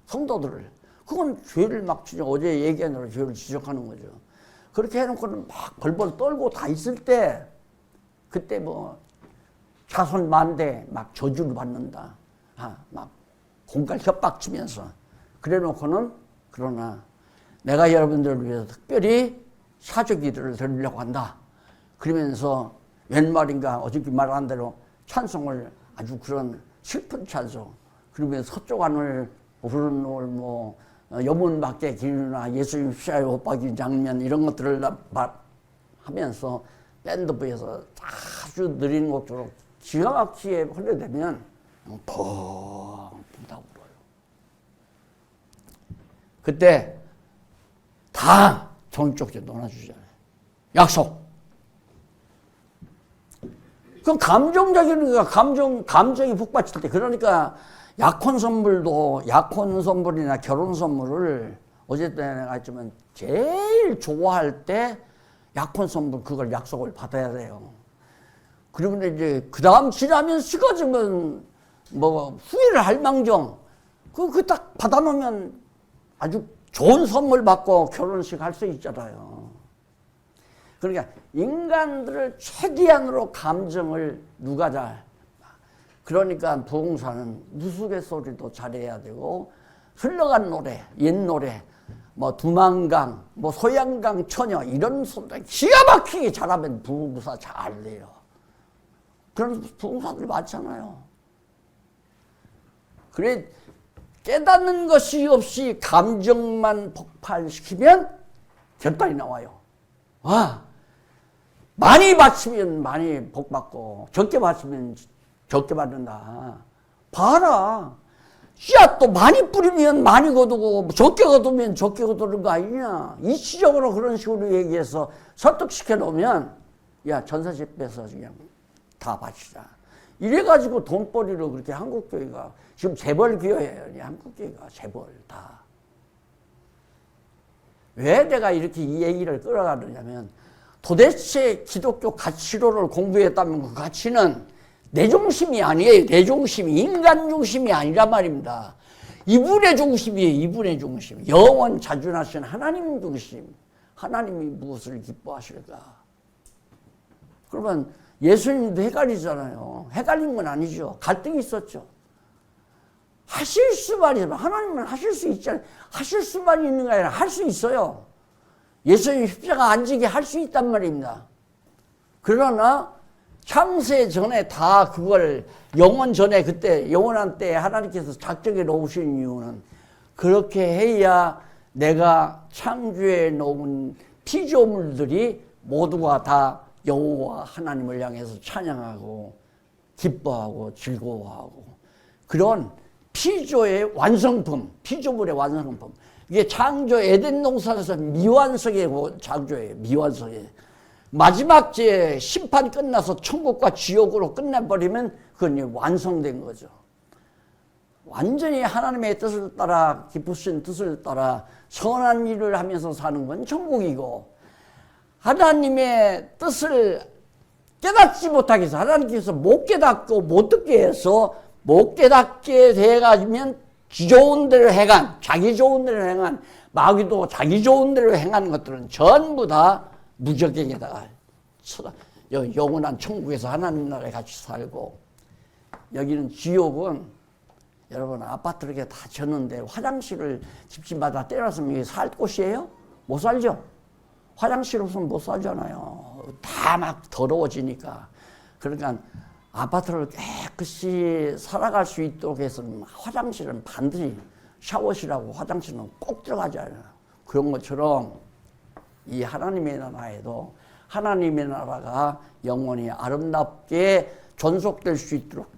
성도들을. 그건 죄를 막 어제 얘기한 대로 죄를 지적하는 거죠. 그렇게 해놓고는 막 벌벌 떨고 다 있을 때 그때 뭐 자손 만대 막 저주를 받는다. 막 공갈 협박 치면서 그래 놓고는 그러나 내가 여러분들을 위해서 특별히 사죄 기도를 드리려고 한다. 그러면서 웬 말인가 어저께 말한 대로 찬송을 아주 그런 슬픈 찬송 그러면서 서쪽안을 부르는 뭐 여문밖에 기르나 예수님 시야에 옷 박인 장면 이런 것들을 하면서 밴드부에서 아주 느린 곡으로 기가 막히게 흘려대면 펑 분다고 불어요. 그때 다 종쪽지 놀아주잖아요. 약속. 그 감정적인 거가 감정이 북받칠 때 그러니까 약혼 선물이나 결혼 선물을 어제 내가 했지만 제일 좋아할 때 약혼 선물 그걸 약속을 받아야 돼요. 그리고 이제 그 다음 지나면 식어지면 뭐 후회를 할 망정 그 딱 받아놓으면 아주 좋은 선물 받고 결혼식 할 수 있잖아요. 그러니까 인간들을 최대한으로 감정을 누가 그러니까 부흥사는 우스갯소리도 잘해야 되고 흘러간 노래, 옛 노래, 뭐 두만강, 뭐 소양강 처녀 이런 소리 기가 막히게 잘하면 부흥사 잘 돼요. 그런 부흥사들이 많잖아요. 그래 깨닫는 것이 없이 감정만 폭발시키면 결단이 나와요. 많이 바치면 많이 복받고 적게 바치면 적게 받는다. 봐라. 씨앗도 많이 뿌리면 많이 거두고 적게 거두면 적게 거두는 거 아니냐. 이치적으로 그런 식으로 얘기해서 설득시켜 놓으면 야 전세집 빼서 그냥 다 바치자. 이래가지고 돈벌이로 그렇게 한국교회가 지금 재벌 기여해요. 한국교회가 재벌 다. 왜 내가 이렇게 이 얘기를 끌어가느냐면 도대체 기독교 가치로를 공부했다면 그 가치는 내 중심이 아니에요. 내 중심이 인간 중심이 아니란 말입니다. 이분의 중심이에요. 이분의 중심. 영원 자존하신 하나님 중심. 하나님이 무엇을 기뻐하실까? 그러면 예수님도 헷갈리잖아요. 헷갈린 건 아니죠. 갈등이 있었죠. 하실 수만 있으면 하나님은 하실 수 있잖아요. 하실 수만 있는 게 아니라 할 수 있어요. 예수님 십자가 안 지게 할 수 있단 말입니다. 그러나 창세 전에 다 그걸 영원 전에 그때 영원한 때에 하나님께서 작정해 놓으신 이유는 그렇게 해야 내가 창조해 놓은 피조물들이 모두가 다 여호와 하나님을 향해서 찬양하고 기뻐하고 즐거워하고 그런 피조의 완성품, 피조물의 완성품 이게 창조 에덴 동산에서 미완성의 창조예요. 미완성의. 마지막 제 심판 끝나서 천국과 지옥으로 끝내버리면 그건 완성된 거죠. 완전히 하나님의 뜻을 따라 기쁘신 뜻을 따라 선한 일을 하면서 사는 건 천국이고, 하나님의 뜻을 깨닫지 못하게 해서 하나님께서 못 깨닫고 못 듣게 해서 못 깨닫게 돼가지면 지 좋은 대로 행한, 자기 좋은 대로 행한, 마귀도 자기 좋은 대로 행하는 것들은 전부 다 무적에게다가 영원한 천국에서 하나님 나라에 같이 살고, 여기는 지옥은 여러분 아파트를 이렇게 다 졌는데 화장실을 집집마다 때려놨으면 이게 살 곳이에요? 못 살죠? 화장실 없으면 못 살잖아요. 다 막 더러워지니까. 그러니까 아파트를 깨끗이 살아갈 수 있도록 해서는 화장실은 반드시 샤워실하고 화장실은 꼭 들어가잖아요. 그런 것처럼 이 하나님의 나라에도 하나님의 나라가 영원히 아름답게 존속될 수 있도록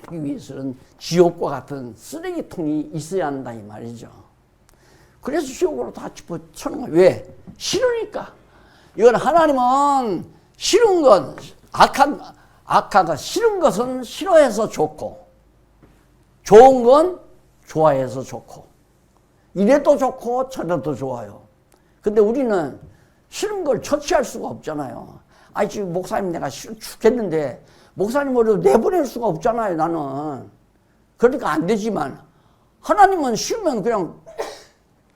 하기 위해서는 지옥과 같은 쓰레기통이 있어야 한다 이 말이죠. 그래서 지옥으로 다 집어치는 거예요. 왜? 싫으니까. 이건 하나님은 싫은 건 악한 것, 싫은 것은 싫어해서 좋고, 좋은 건 좋아해서 좋고, 이래도 좋고 저래도 좋아요. 근데 우리는 싫은 걸 처치할 수가 없잖아요. 아니 지금 목사님 내가 싫어 죽겠는데 목사님으로 내보낼 수가 없잖아요, 나는. 그러니까 안 되지만 하나님은 싫으면 그냥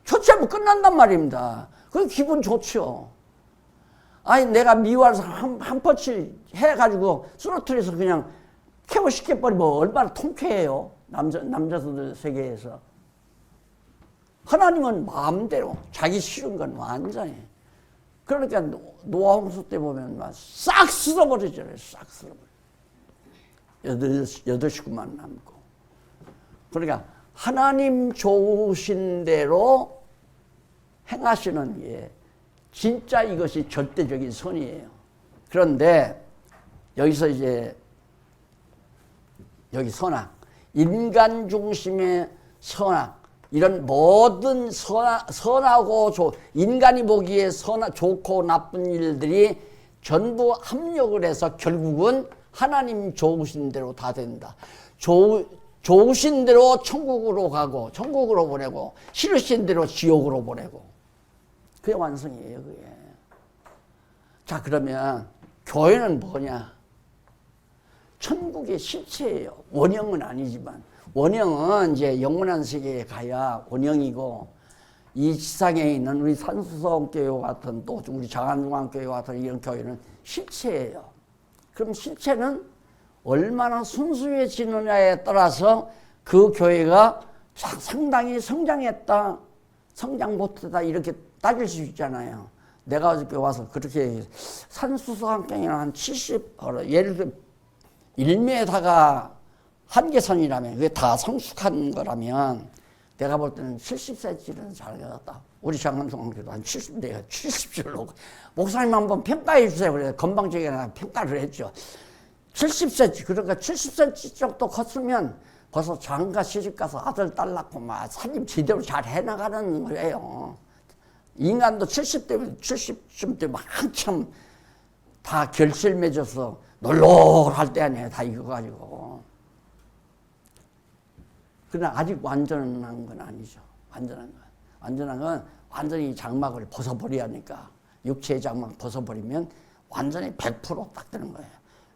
처치하면 끝난단 말입니다. 그게 기분 좋죠. 아니 내가 미워서 한 퍼치 해가지고 쓰러뜨려서 그냥 케어시켜버리면 얼마나 통쾌해요. 남자들 세계에서. 하나님은 마음대로 자기 싫은 건 완전히. 그러니까 노아 홍수 때 보면 막 싹 쓸어버리잖아요. 싹 쓸어버려. 8식구만 남고. 그러니까 하나님 좋으신 대로 행하시는 게 진짜 이것이 절대적인 선이에요. 그런데 여기서 이제 여기 선악, 인간 중심의 선악, 이런 모든 선하고 인간이 보기에 좋고 나쁜 일들이 전부 합력을 해서 결국은 하나님 좋으신 대로 다 된다. 좋으신 대로 천국으로 가고 천국으로 보내고 싫으신 대로 지옥으로 보내고, 그게 완성이에요. 그게. 자, 그러면 교회는 뭐냐? 천국의 실체예요. 원형은 아니지만. 원형은 이제 영원한 세계에 가야 원형이고, 이 지상에 있는 우리 산수성교회 같은 또 우리 장안중앙교회 같은 이런 교회는 실체예요. 그럼 실체는 얼마나 순수해지느냐에 따라서 그 교회가 상당히 성장했다, 성장 못했다 이렇게 따질 수 있잖아요. 내가 어저께 와서 그렇게 산수성교회는 한 70, 예를 들어 1m가 한계선이라면 그게 다 성숙한 거라면 내가 볼 때는 70cm는 잘 되었다. 우리 장안중앙교회도 한 70대가 70줄로 목사님 한번 평가해 주세요. 그래서 건방지게 평가를 했죠. 70cm, 그러니까 70cm 정도 컸으면 벌써 장가 시집 가서 아들 딸 낳고 막 살림 제대로 잘 해나가는 거예요. 인간도 70대면 70쯤 되면 한참 다 결실 맺어서 놀놀할 때 아니에요. 다 익어가지고. 그러나 아직 완전한 건 아니죠. 완전한 건. 완전한 건 완전히 장막을 벗어버려야 하니까, 육체의 장막 벗어버리면 완전히 100%딱 되는 거예요.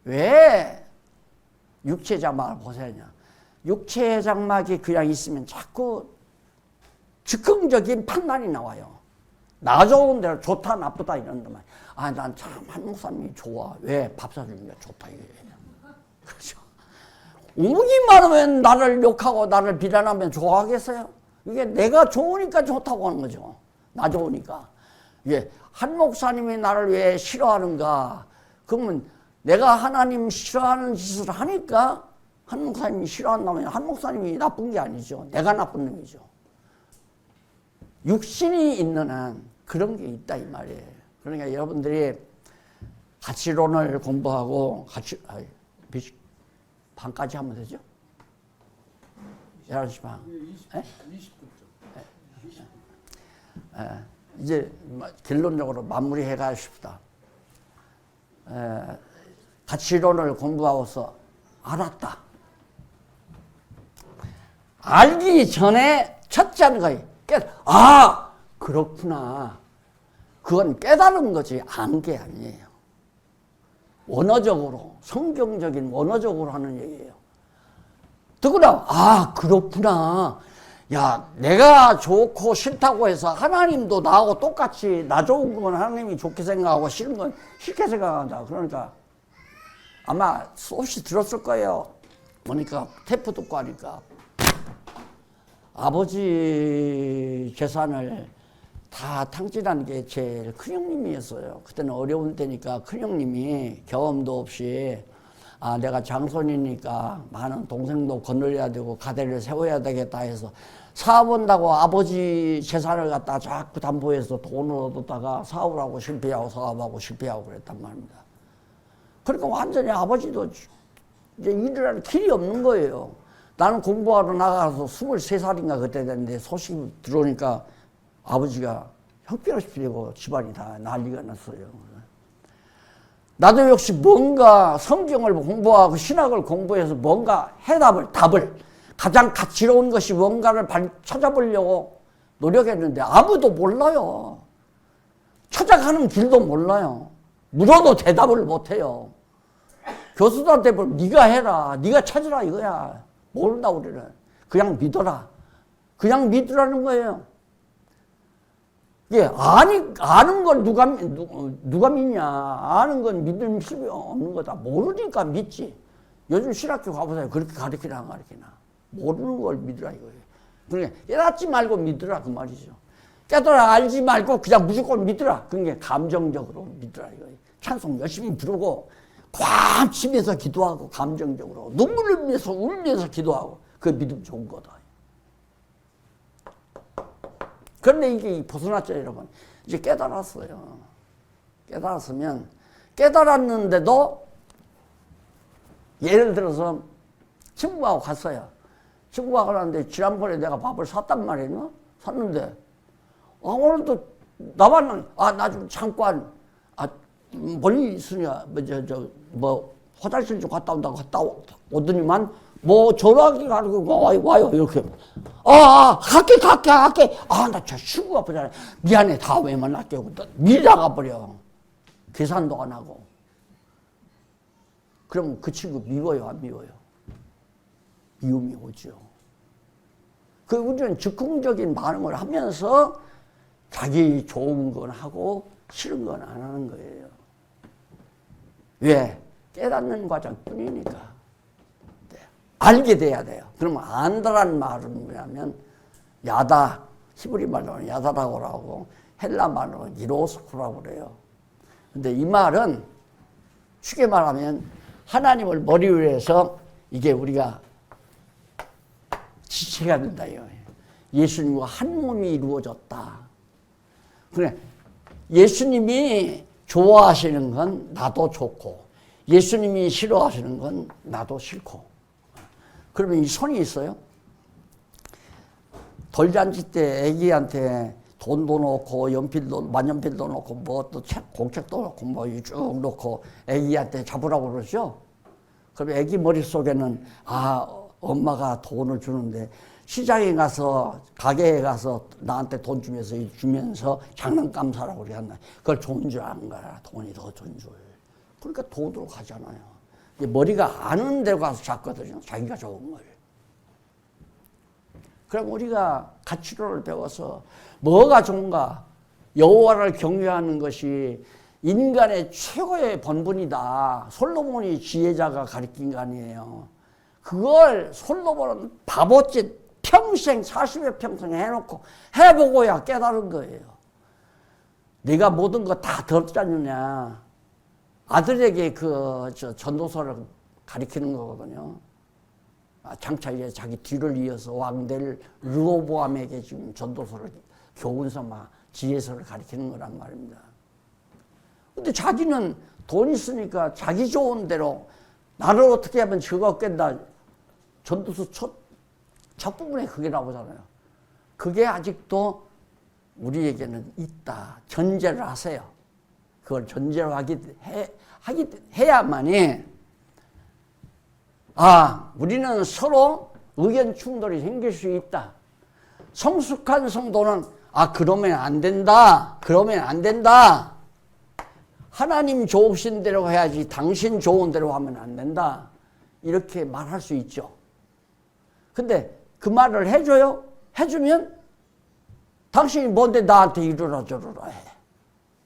왜 육체의 장막을 벗어야 하냐? 육체의 장막이 그냥 있으면 자꾸 즉흥적인 판단이 나와요. 나 좋은 대로 좋다 나쁘다 이런 데만. 아, 난 참 한 목사님이 좋아. 왜? 밥 사주니까 좋다 이거예요. 그렇죠. 운이 많으면 나를 욕하고 나를 비난하면 좋아하겠어요? 이게 내가 좋으니까 좋다고 하는 거죠. 나 좋으니까. 이게 한 목사님이 나를 왜 싫어하는가? 그러면 내가 하나님 싫어하는 짓을 하니까 한 목사님이 싫어한다면 한 목사님이 나쁜 게 아니죠. 내가 나쁜 놈이죠. 육신이 있는 한 그런 게 있다 이 말이에요. 그러니까 여러분들이 가치론을 공부하고 반까지 하면 되죠? 11시 반. 20분쯤. 이제 결론적으로 마무리해 가십시다. 가치론을 공부하고서 알았다. 알기 전에 첫째 하는 거예요. 그렇구나. 그건 깨달은 거지 안 게 아니에요. 원어적으로, 성경적인 원어적으로 하는 얘기예요. 듣고나 그렇구나. 야, 내가 좋고 싫다고 해서 하나님도 나하고 똑같이 나 좋은 건 하나님이 좋게 생각하고 싫은 건 싫게 생각한다. 그러니까 아마 수없이 들었을 거예요. 보니까 테이프 듣고 하니까 아버지 재산을 다 탕진한 게 제일 큰형님이었어요. 그때는 어려운 때니까 큰형님이 경험도 없이 내가 장손이니까 많은 동생도 거느려야 되고 가대를 세워야 되겠다 해서 사업한다고 아버지 재산을 갖다 자꾸 담보해서 돈을 얻었다가 사업을 하고 실패하고 사업하고 실패하고 그랬단 말입니다. 그러니까 완전히 아버지도 이제 일을 할 길이 없는 거예요. 나는 공부하러 나가서 23살인가 그때 됐는데 소식이 들어오니까 아버지가 형편없이 되고 집안이 다 난리가 났어요. 나도 역시 뭔가 성경을 공부하고 신학을 공부해서 뭔가 답을 가장 가치로운 것이 뭔가를 찾아보려고 노력했는데 아무도 몰라요. 찾아가는 길도 몰라요. 물어도 대답을 못해요. 교수들한테 뭘 네가 해라, 네가 찾으라 이거야. 모른다 우리는. 그냥 믿어라. 그냥 믿으라는 거예요. 아는 걸 누가 믿냐. 아는 건 믿을 필요 없는 거다. 모르니까 믿지. 요즘 신학교 가보세요. 그렇게 가르치나 안 가르치나. 모르는 걸 믿으라 이거예요. 그러니까 깨닫지 말고 믿으라 그 말이죠. 깨달아 알지 말고 그냥 무조건 믿으라. 그러니까 감정적으로 믿으라 이거예요. 찬송 열심히 부르고 꽉 치면서 기도하고 감정적으로 눈물 흘리면서 울면서 기도하고 그 믿음 좋은 거다. 그런데 이게 벗어났죠 여러분. 이제 깨달았어요. 깨달았으면 깨달았는데도 예를 들어서 친구하고 갔어요. 친구하고 갔는데 지난번에 내가 밥을 샀단 말이에요. 샀는데 오늘도 나만 나 좀 잠깐 멀리 있으냐 화장실 좀 갔다 온다고 갔다 오더니만 전화기가 아니고 와요 이렇게 갈게 나 저 친구가 보잖아. 미안해 다음에 만날게 하고 밀다가 버려. 계산도 안 하고. 그럼 그 친구 미워요 안 미워요? 미움이 오죠. 우리는 즉흥적인 반응을 하면서 자기 좋은 건 하고 싫은 건 안 하는 거예요. 왜? 깨닫는 과정뿐이니까. 네. 알게 돼야 돼요. 그러면 안다라는 말은 뭐냐면 야다, 히브리 말로는 야다라고 하고 헬라 말로는 이로스코라고 그래요. 근데 이 말은 쉽게 말하면 하나님을 머리 위에서 이게 우리가 지체가 된다 이거예요. 예수님과 한 몸이 이루어졌다. 그래, 예수님이 좋아하시는 건 나도 좋고 예수님이 싫어하시는 건 나도 싫고. 그러면 이 손이 있어요. 돌잔치 때 애기한테 돈도 넣고 연필도 만년필도 넣고 또 공책도 넣고 쭉 넣고 애기한테 잡으라고 그러죠. 그럼 애기 머릿속에는 엄마가 돈을 주는데 시장에 가서 가게에 가서 나한테 돈 주면서 장난감 사라고 그랬나. 그걸 좋은 줄 아는 거야. 돈이 더 좋은 줄. 그러니까 돈으로 가잖아요. 머리가 아는 데로 가서 잡거든요. 자기가 좋은 걸. 그럼 우리가 가치론을 배워서 뭐가 좋은가? 여호와를 경외하는 것이 인간의 최고의 본분이다. 솔로몬이 지혜자가 가르친 거 아니에요. 그걸 솔로몬은 바보짓 평생 40여 평생 해놓고 해보고야 깨달은 거예요. 네가 모든 거 다 들었잖느냐. 아들에게 전도서를 가르치는 거거든요. 장차 이제 자기 뒤를 이어서 왕될 르호보암에게 지금 전도서를 교훈서 지혜서를 가르치는 거란 말입니다. 근데 자기는 돈 있으니까 자기 좋은 대로 나를 어떻게 하면 즐겁게 한다. 전도서 첫 부분에 그게 나오잖아요. 그게 아직도 우리에게는 있다. 전제를 하세요. 그걸 전제로 해야만이, 우리는 서로 의견 충돌이 생길 수 있다. 성숙한 성도는, 그러면 안 된다. 그러면 안 된다. 하나님 좋으신 대로 해야지 당신 좋은 대로 하면 안 된다. 이렇게 말할 수 있죠. 근데 그 말을 해줘요? 해주면 당신이 뭔데 나한테 이러라 저러라 해.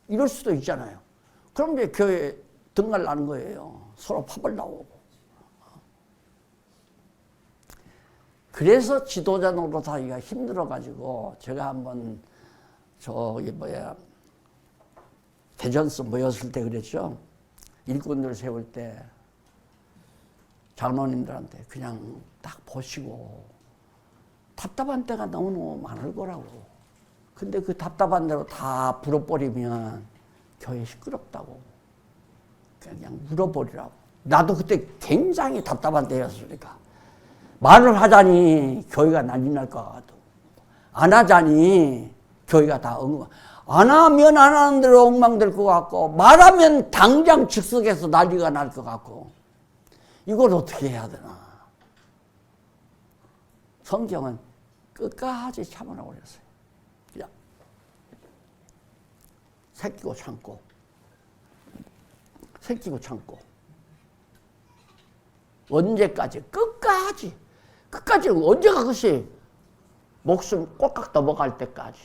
이럴 수도 있잖아요. 그럼 이제 교회에 등갈 나는 거예요. 서로 팝을 나오고. 그래서 지도자 노릇하기가 힘들어가지고 제가 한번 대전서 모였을 때 그랬죠. 일꾼들 세울 때 장로님들한테 그냥 딱 보시고 답답한 때가 너무너무 많을 거라고. 근데 그 답답한 대로 다 불어버리면 교회 시끄럽다고. 그냥 물어버리라고. 나도 그때 굉장히 답답한 때였으니까. 말을 하자니 교회가 난리 날 것 같고, 안 하자니 교회가 다 안 하면 안 하는 대로 엉망될 것 같고, 말하면 당장 즉석에서 난리가 날 것 같고, 이걸 어떻게 해야 되나. 성경은 끝까지 참으라고 그랬어요. 그냥 새끼고 참고, 새끼고 참고. 언제까지? 끝까지 언제가 그것이 목숨 꼴깍 넘어갈 때까지.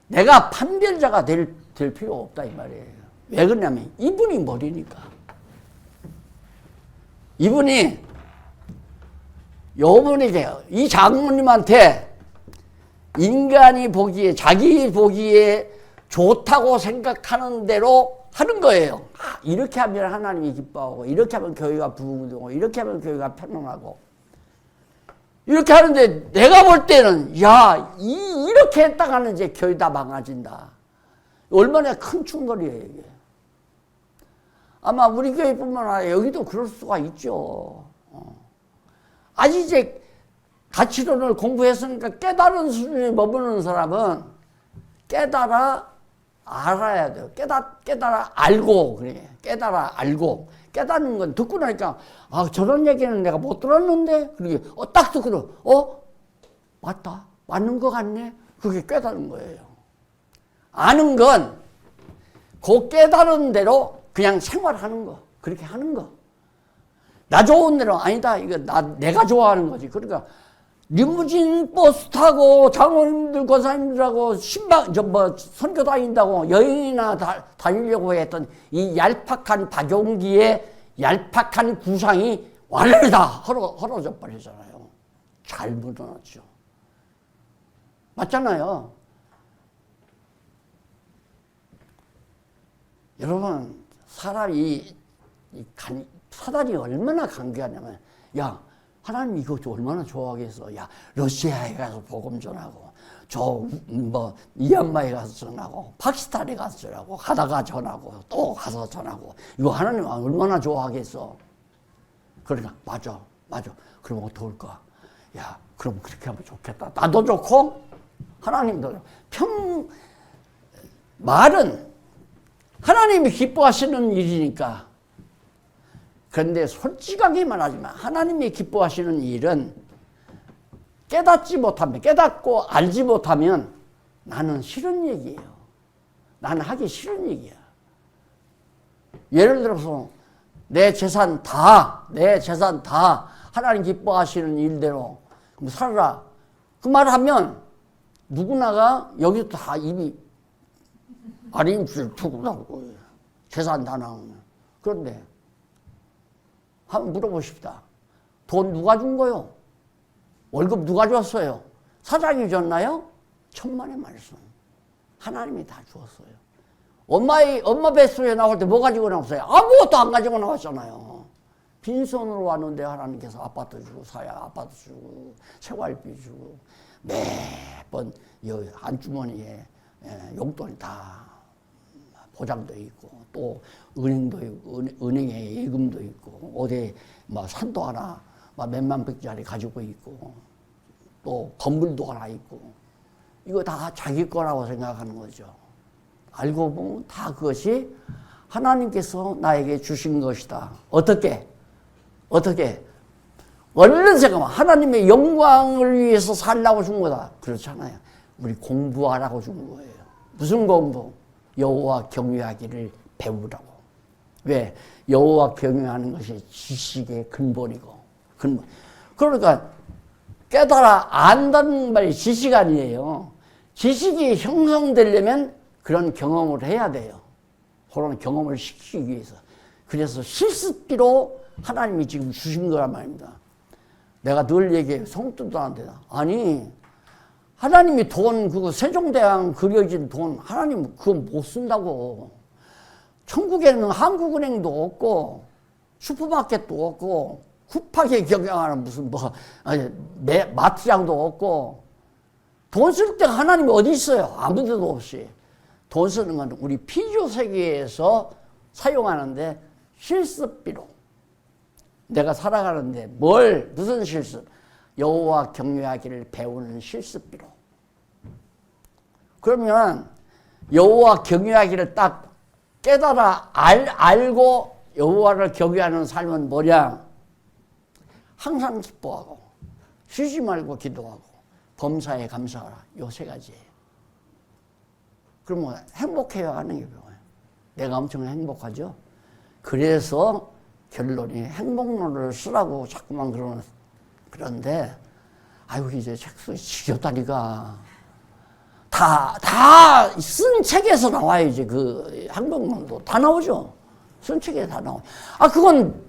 내가 판별자가 될 필요가 없다 이 말이에요. 왜 그러냐면 이분이 머리니까. 이분이 이 장모님한테 인간이 보기에, 자기 보기에 좋다고 생각하는 대로 하는 거예요. 이렇게 하면 하나님이 기뻐하고, 이렇게 하면 교회가 부흥되고, 이렇게 하면 교회가 편안하고. 이렇게 하는데 내가 볼 때는 이렇게 했다가 하는 이제 교회 다 망가진다. 얼마나 큰 충돌이에요 이게. 아마 우리 교회뿐만 아니라 여기도 그럴 수가 있죠. 아직 이제 가치론을 공부했으니까 깨달은 수준에 머무는 사람은 알아야 돼요. 깨달아 알고, 그래. 깨달아 알고. 깨닫는 건 듣고 나니까, 저런 얘기는 내가 못 들었는데? 그러게, 딱 듣고는, 맞다. 맞는 것 같네? 그게 깨달은 거예요. 아는 건, 그 깨달은 대로 그냥 생활하는 거. 그렇게 하는 거. 나 좋은 대로, 아니다. 이거 내가 좋아하는 거지. 그러니까, 리무진 버스 타고 장로님들 권사님들하고 선교 다닌다고 여행이나 다니려고 했던 이 얄팍한 박용기의 얄팍한 구상이 완전히 다 헐어져 버리잖아요. 잘 묻어놨죠. 맞잖아요. 여러분, 사단이 얼마나 강교하냐면, 하나님 이거 얼마나 좋아하겠어. 러시아에 가서 복음 전하고, 미얀마에 가서 전하고, 파키스탄에 가서 전하고, 가다가 전하고, 또 가서 전하고. 이거 하나님 얼마나 좋아하겠어. 그러니까, 맞아. 그럼 어떡할까? 그럼 그렇게 하면 좋겠다. 나도 좋고, 하나님도 좋고. 말은 하나님이 기뻐하시는 일이니까. 그런데 솔직하게 말하지만 하나님이 기뻐하시는 일은 깨닫고 알지 못하면 나는 싫은 얘기예요. 나는 하기 싫은 얘기야. 예를 들어서 내 재산 다 하나님 기뻐하시는 일대로 살아라. 그 말 하면 누구나가 여기도 다 입이 아림줄 두고 나오고 재산 다 나오면. 그런데 한번 물어보십시다. 돈 누가 준 거요? 월급 누가 줬어요? 사장이 줬나요? 천만의 말씀. 하나님이 다 주었어요. 엄마 뱃속에 나올 때 뭐 가지고 나왔어요? 아무것도 안 가지고 나왔잖아요. 빈손으로 왔는데 하나님께서 아파트 주고, 아파트 주고, 생활비 주고, 매번 안주머니에 용돈이 다 보장도 있고, 또 은행도 있고, 은행에 예금도 있고, 어디 산도 하나 몇만 백짜리 가지고 있고, 또 건물도 하나 있고 이거 다 자기 거라고 생각하는 거죠. 알고 보면 다 그것이 하나님께서 나에게 주신 것이다. 어떻게? 얼른 생각하면 하나님의 영광을 위해서 살라고 준 거다. 그렇잖아요. 우리 공부하라고 준 거예요. 무슨 공부? 여호와 경외하기를 배우라고. 왜? 여호와 경외하는 것이 지식의 근본이고. 그러니까 깨달아 안다는 말이 지식 아니에요. 지식이 형성되려면 그런 경험을 해야 돼요. 그런 경험을 시키기 위해서. 그래서 실습비로 하나님이 지금 주신 거란 말입니다. 내가 늘 얘기해요. 송두도 안 되나. 아니, 하나님이 돈, 그거 세종대왕 그려진 돈, 하나님 그거 못 쓴다고. 천국에는 한국은행도 없고, 슈퍼마켓도 없고, 급하게 경영하는 무슨 마트장도 없고, 돈 쓸 때 하나님이 어디 있어요? 아무 데도 없이. 돈 쓰는 건 우리 피조 세계에서 사용하는데 실습비로. 내가 살아가는데 무슨 실습? 여호와 경외하기를 배우는 실습비로. 그러면 여호와 경외하기를 딱 깨달아 알고 여호와를 경외하는 삶은 뭐냐? 항상 기뻐하고 쉬지 말고 기도하고 범사에 감사하라. 요 세 가지예요. 그러면 행복해야 하는 게 뭐예요? 내가 엄청 행복하죠? 그래서 결론이 행복론을 쓰라고 자꾸만 그런데 아이고 이제 책 쓰기 지겹다니까. 다 쓴 책에서 나와요. 이제 그 행복론도 다 나오죠. 쓴 책에 다 나와요. 아 그건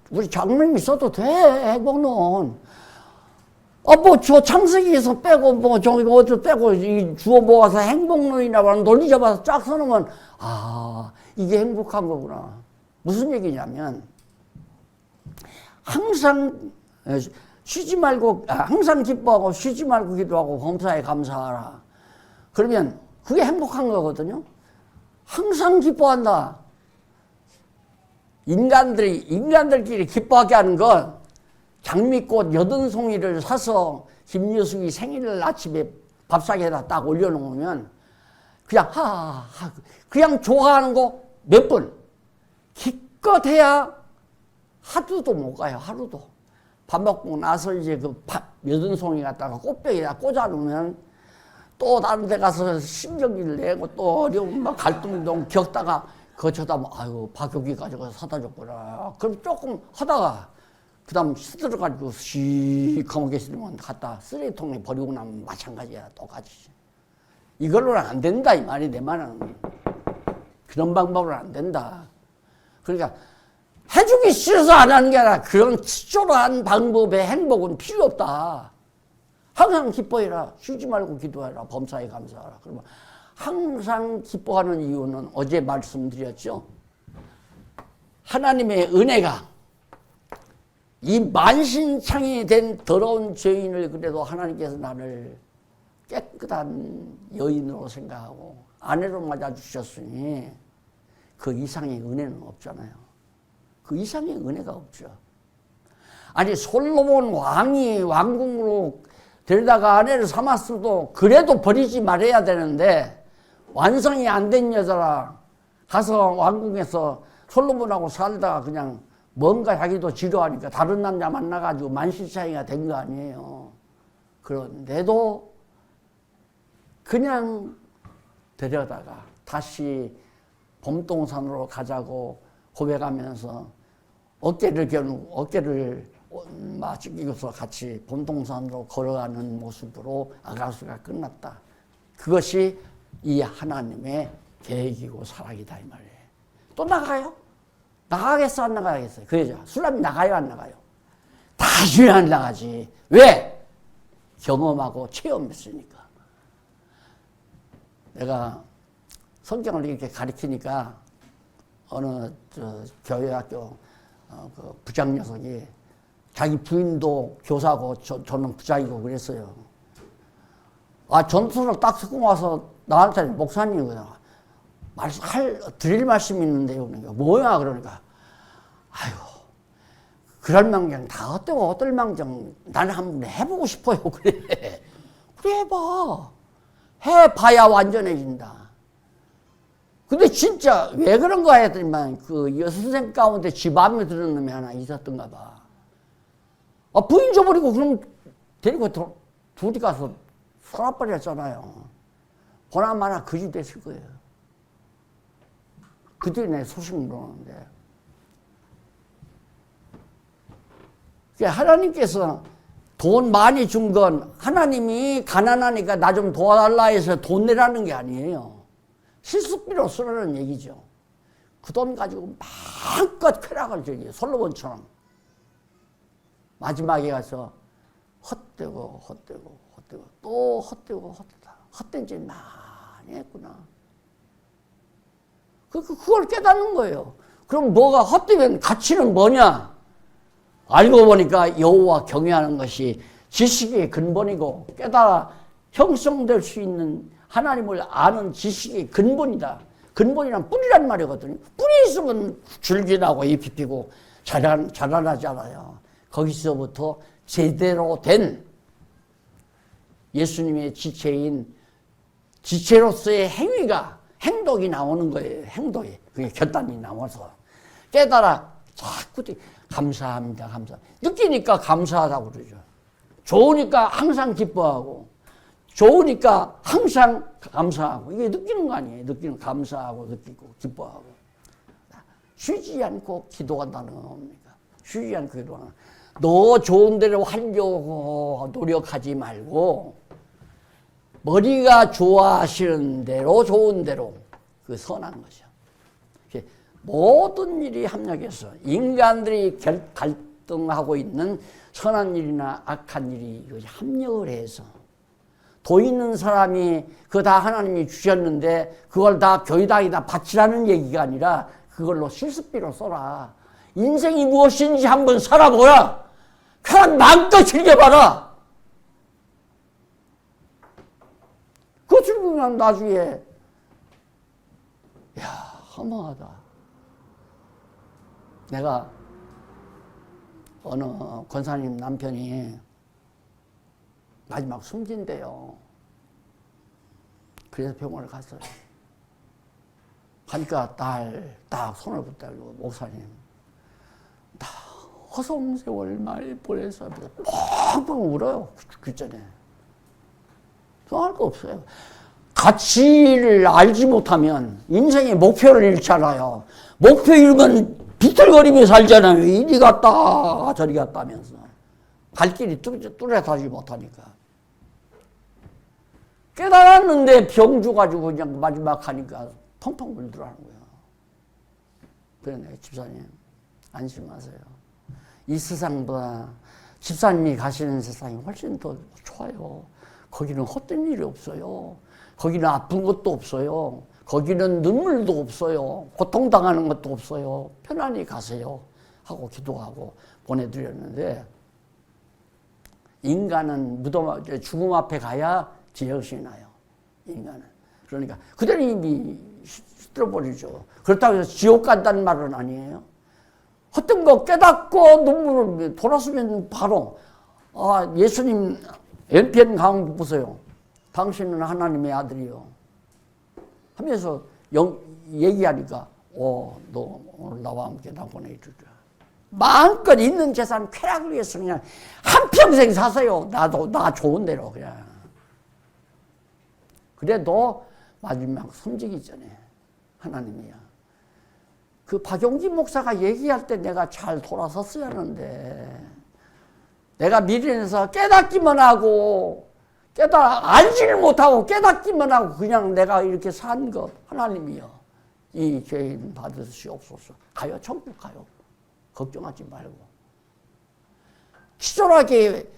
우리 장로님이 써도 돼. 행복론. 저 창세기에서 빼고 저기 어디 빼고 이 주워 모아서 행복론이라고 논리 잡아서 쫙 써놓으면 이게 행복한 거구나. 무슨 얘기냐면 항상 쉬지 말고 항상 기뻐하고 쉬지 말고 기도하고 범사에 감사하라. 그러면 그게 행복한 거거든요. 항상 기뻐한다. 인간들끼리 기뻐하게 하는 건 장미꽃 80송이를 사서 김유숙이 생일 아침에 밥상에다 딱 올려놓으면 그냥 좋아하는 거 몇 분. 기껏 해야 하루도 못 가요. 하루도. 밥 먹고 나서 이제 그 80송이 갖다가 꽃병에다 꽂아놓으면 또 다른 데 가서 신경질 내고 또 어려운 갈등동 겪다가 그거 쳐다보면 아이고 박효기 가져가서 사다 줬구나. 그럼 조금 하다가 그 다음 시들어가지고 시커멓게 있으면 갖다 쓰레기통에 버리고 나면 마찬가지야. 똑같이. 이걸로는 안 된다 이 말이 내 말은. 그런 방법은 안 된다. 그러니까 해주기 싫어서 안 하는 게 아니라 그런 치졸한 방법의 행복은 필요 없다. 항상 기뻐해라. 쉬지 말고 기도해라. 범사에 감사하라. 그러면 항상 기뻐하는 이유는 어제 말씀드렸죠. 하나님의 은혜가 이 만신창이 된 더러운 죄인을 그래도 하나님께서 나를 깨끗한 여인으로 생각하고 아내로 맞아주셨으니 그 이상의 은혜는 없잖아요. 그 이상의 은혜가 없죠. 아니 솔로몬 왕이 왕궁으로 데려다가 아내를 삼았어도 그래도 버리지 말아야 되는데 완성이 안 된 여자라 가서 왕궁에서 솔로몬하고 살다가 그냥 뭔가 자기도 지루하니까 다른 남자 만나가지고 만신창이가 된 거 아니에요. 그런데도 그냥 데려다가 다시 봄동산으로 가자고 고백하면서 어깨를 맞추기고서 같이 봄동산으로 걸어가는 모습으로 아가수가 끝났다. 그것이 이 하나님의 계획이고 사랑이다 이 말이에요. 또 나가요? 나가겠어 안 나가겠어요? 그 여자 술람이 나가요 안 나가요? 당연히 안 나가지. 왜? 경험하고 체험했으니까. 내가 성경을 이렇게 가르치니까 어느 교회 학교 그 부장 녀석이 자기 부인도 교사고 저는 부장이고 그랬어요. 전투를 딱 듣고 와서 나한테 목사님이거든. 드릴 말씀이 있는데요. 그러니까 뭐야 그러니까 아이고 그럴 망정 다 헛되고 어떨 망정 나는 한번 해보고 싶어요. 그래. 그래 해봐. 해봐야 완전해진다. 근데 진짜 왜 그런가 했더니만 그 여선생 가운데 지 마음에 드는 놈이 하나 있었던가 봐. 아, 부인 줘버리고 그럼 데리고 둘이 가서 살아버렸잖아요. 보나마나 그 집 됐을 거예요. 그들이 내 소식 물어오는데. 하나님께서 돈 많이 준 건 하나님이 가난하니까 나 좀 도와달라 해서 돈 내라는 게 아니에요. 실습비로 쓰라는 얘기죠. 그 돈 가지고 마음껏 쾌락을 즐겨 솔로몬처럼. 마지막에 가서 헛되고 또 헛되고 헛된 짓 많이 했구나. 그걸 깨닫는 거예요. 그럼 뭐가 헛되면 가치는 뭐냐? 알고 보니까 여호와 경외하는 것이 지식의 근본이고 깨달아 형성될 수 있는 하나님을 아는 지식의 근본이다. 근본이란 뿌리란 말이거든요. 뿌리 있으면 줄기 나고 잎이 피고 자라나잖아요. 거기서부터 제대로 된 예수님의 지체인 지체로서의 행동이 나오는 거예요. 행동이. 그게 결단이 나와서 깨달아 자꾸 감사합니다. 느끼니까 감사하다고 그러죠. 좋으니까 항상 기뻐하고 좋으니까 항상 감사하고 이게 느끼는 거 아니에요. 느끼는 감사하고 느끼고 기뻐하고 쉬지 않고 기도한다는 겁니까? 쉬지 않고 기도하는 너 좋은 대로 하려고 노력하지 말고 머리가 좋아하시는 대로 좋은 대로 그 선한 거죠. 모든 일이 합력해서 인간들이 갈등하고 있는 선한 일이나 악한 일이 합력을 해서 돈 있는 사람이 그거 다 하나님이 주셨는데 그걸 다 교회당에다 바치라는 얘기가 아니라 그걸로 실습비로 써라. 인생이 무엇인지 한번 살아보라. 그냥 마음껏 즐겨봐라. 그거 즐기면 나중에 야 허망하다. 내가 어느 권사님 남편이 마지막 숨진대요. 그래서 병원을 갔어요. 가니까 딸 딱 손을 붙들고 목사님 나 허송세월 많이 보내서 펑펑 울어요. 그 전에 할 거 없어요. 가치를 알지 못하면 인생의 목표를 잃잖아요. 목표 잃으면 비틀거리며 살잖아요. 이리 갔다 저리 갔다 하면서 갈 길이 뚜렷하지 못하니까. 깨달았는데 병주 가지고 그냥 마지막 하니까 펑펑 울더라는 거예요. 그래 내가 집사님 안심하세요. 이 세상보다 집사님이 가시는 세상이 훨씬 더 좋아요. 거기는 헛된 일이 없어요. 거기는 아픈 것도 없어요. 거기는 눈물도 없어요. 고통당하는 것도 없어요. 편안히 가세요. 하고 기도하고 보내드렸는데 인간은 죽음 앞에 가야 지혜의식이 나요. 인간은. 그러니까 그대로 이미 시들어버리죠. 그렇다고 해서 지옥 간다는 말은 아니에요. 헛된 거 깨닫고 눈물을 돌았으면 바로 예수님 연편 강도 보세요. 당신은 하나님의 아들이요. 하면서 얘기하니까 너 오늘 나와 함께 나 보내주라. 마음껏 있는 재산 쾌락을 위해서 그냥 한평생 사세요. 나 좋은 대로 그냥. 그래도 마지막 숨지기 전에 하나님이야. 그 박용기 목사가 얘기할 때 내가 잘 돌아섰어야 하는데 내가 미련해서 깨닫기만 하고 알지를 못하고 깨닫기만 하고 그냥 내가 이렇게 산 것 하나님이여 이 죄인 받으시옵소서. 가요 천국 가요. 걱정하지 말고 치졸하게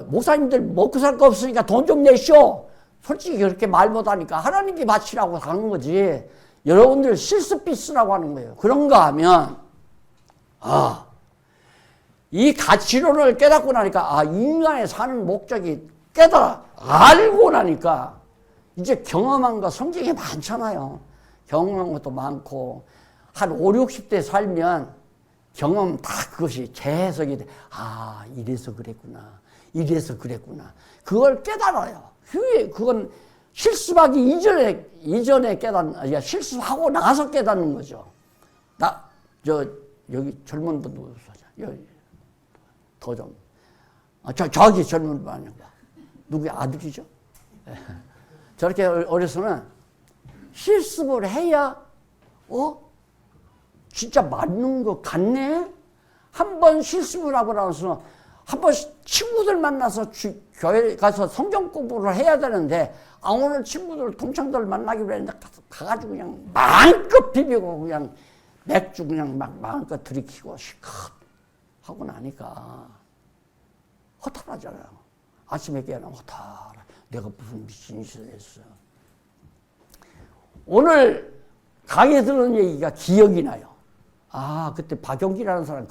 목사님들 먹고 살 거 없으니까 돈 좀 내시오. 솔직히 그렇게 말 못하니까 하나님께 바치라고 하는 거지. 여러분들 실습비 쓰라고 하는 거예요. 그런가 하면 이 가치론을 깨닫고 나니까 인간의 사는 목적이 알고 나니까 이제 경험한 거 성경에 많잖아요. 경험한 것도 많고 한 5, 60대 살면 경험 다 그것이 재해석이 돼. 아, 이래서 그랬구나. 이래서 그랬구나. 그걸 깨달아요. 그건 실습하기 이전에 깨닫는, 실습하고 나서 깨닫는 거죠. 여기 젊은 분도, 여기, 더 좀. 저기 젊은 분 아닌가. 누구의 아들이죠? 저렇게 어려서는 실습을 해야, 진짜 맞는 거 같네? 한 번 실습을 하고 나서 한 번 친구들 만나서 교회 가서 성경 공부를 해야 되는데, 오늘 친구들, 동창들 만나기로 했는데, 가가지고 그냥 마음껏 비비고 그냥 맥주 그냥 막 마음껏 들이키고 실컷 하고 나니까 허탈하잖아요. 아침에 깨어나면 허탈해. 내가 무슨 미친 짓을 했어. 오늘 강의 들은 얘기가 기억이 나요. 아, 그때 박용기라는 사람,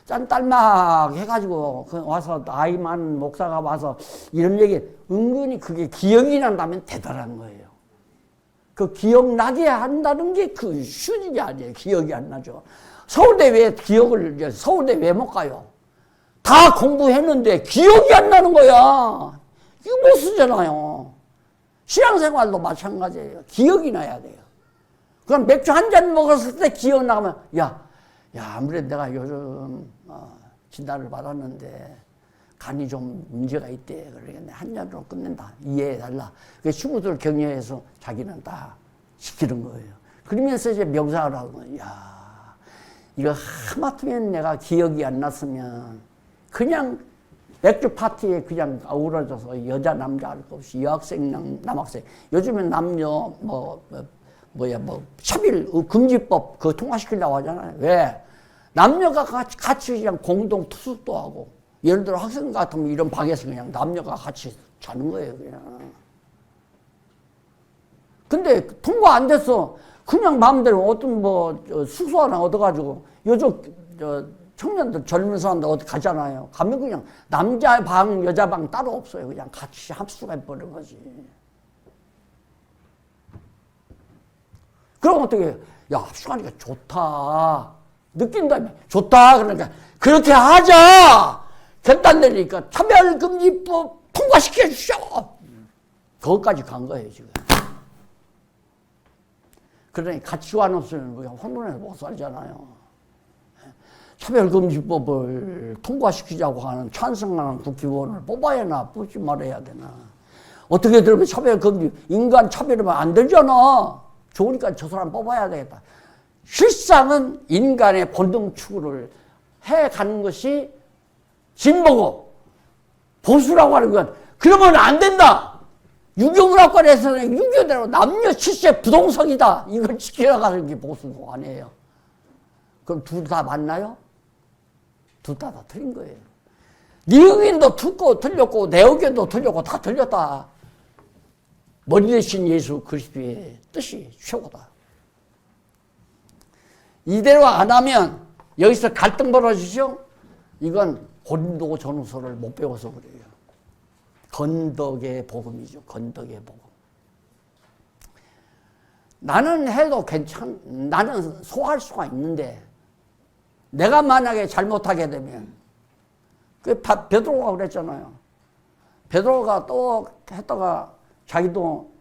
짠딸막 해가지고, 와서, 아이 많은 목사가 와서, 이런 얘기, 은근히 그게 기억이 난다면 대단한 거예요. 그 기억나게 한다는 게 그 쉬운 일이 아니에요. 기억이 안 나죠. 서울대 왜 못 가요? 다 공부했는데 기억이 안 나는 거야. 이거 못 쓰잖아요. 신앙생활도 마찬가지예요. 기억이 나야 돼요. 그럼 맥주 한 잔 먹었을 때 기억나면, 야, 아무래도 내가 요즘 진단을 받았는데 간이 좀 문제가 있대. 그러니까 한 잔으로 끝낸다. 이해해달라. 그 친구들 격려해서 자기는 다 시키는 거예요. 그러면서 이제 명상을 하고, 야, 이거 하마터면 내가 기억이 안 났으면 그냥 맥주 파티에 그냥 어우러져서 여자, 남자 할 것 없이 여학생, 남학생. 요즘엔 남녀, 차별 금지법 통과시키려고 하잖아요. 왜? 남녀가 같이 그냥 공동 투숙도 하고, 예를 들어 학생 같으면 이런 방에서 그냥 남녀가 같이 자는 거예요, 그냥. 근데 통과 안 됐어. 그냥 마음대로 어떤 숙소 하나 얻어가지고, 요즘 청년들, 젊은 사람들 어디 가잖아요. 가면 그냥 남자 방, 여자 방 따로 없어요. 그냥 같이 합숙해버린 거지. 그럼 어떻게 해요? 야, 합숙하니까 좋다. 느낀다며. 좋다. 그러니까, 그렇게 하자! 결단 내리니까 차별금지법 통과시켜 주시오! 거기까지 간 거예요, 지금. 그러니 가치관 없으면 우리가 혼돈해서 못 살잖아요. 차별금지법을 통과시키자고 하는 찬성하는 국회의원을 뽑아야 하나, 뽑지 말아야 되나. 어떻게 들으면 차별금지, 인간 차별하면 안 되잖아. 좋으니까 저 사람 뽑아야 되겠다. 실상은 인간의 본능 추구를 해가는 것이 진보고 보수라고 하는 건 그러면 안 된다. 유교문화권에서는 유교대로 남녀 칠세 부동성이다. 이걸 지켜나가는 게 보수가 아니에요. 그럼 둘 다 맞나요? 둘 다 틀린 거예요. 네 의견도 틀렸고 내 의견도 틀렸고 다 틀렸다. 머리 대신 예수 그리스도의 뜻이 최고다. 이대로 안 하면 여기서 갈등 벌어지죠? 이건 고린도 전후서를 못 배워서 그래요. 건덕의 복음이죠. 건덕의 복음. 나는 해도 나는 소화할 수가 있는데 내가 만약에 잘못하게 되면 베드로가 그랬잖아요. 베드로가 또 했다가 자기도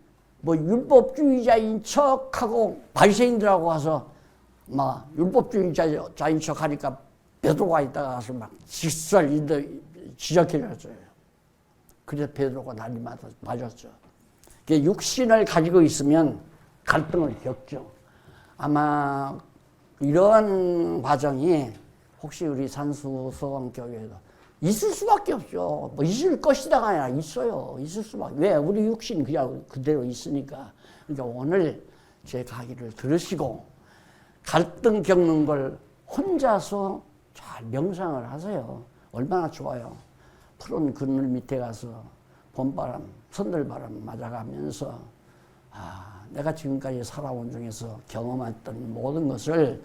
율법주의자인 척하고 바리새인들하고 와서 막 율법주의자인 척하니까 베드로가 있다가 가서 막 지적해줬어요. 그래서 베드로가 난리 맞았죠. 육신을 가지고 있으면 갈등을 겪죠. 아마 이런 과정이 혹시 우리 산수서강교회에도 있을 수밖에 없죠. 있을 것이다가 아니라 있어요. 있을 수밖에. 왜? 우리 육신 그냥 그대로 있으니까. 그러니까 오늘 제 강의를 들으시고 갈등 겪는 걸 혼자서 잘 명상을 하세요. 얼마나 좋아요. 푸른 그늘 밑에 가서 봄바람, 선들바람 맞아가면서 내가 지금까지 살아온 중에서 경험했던 모든 것을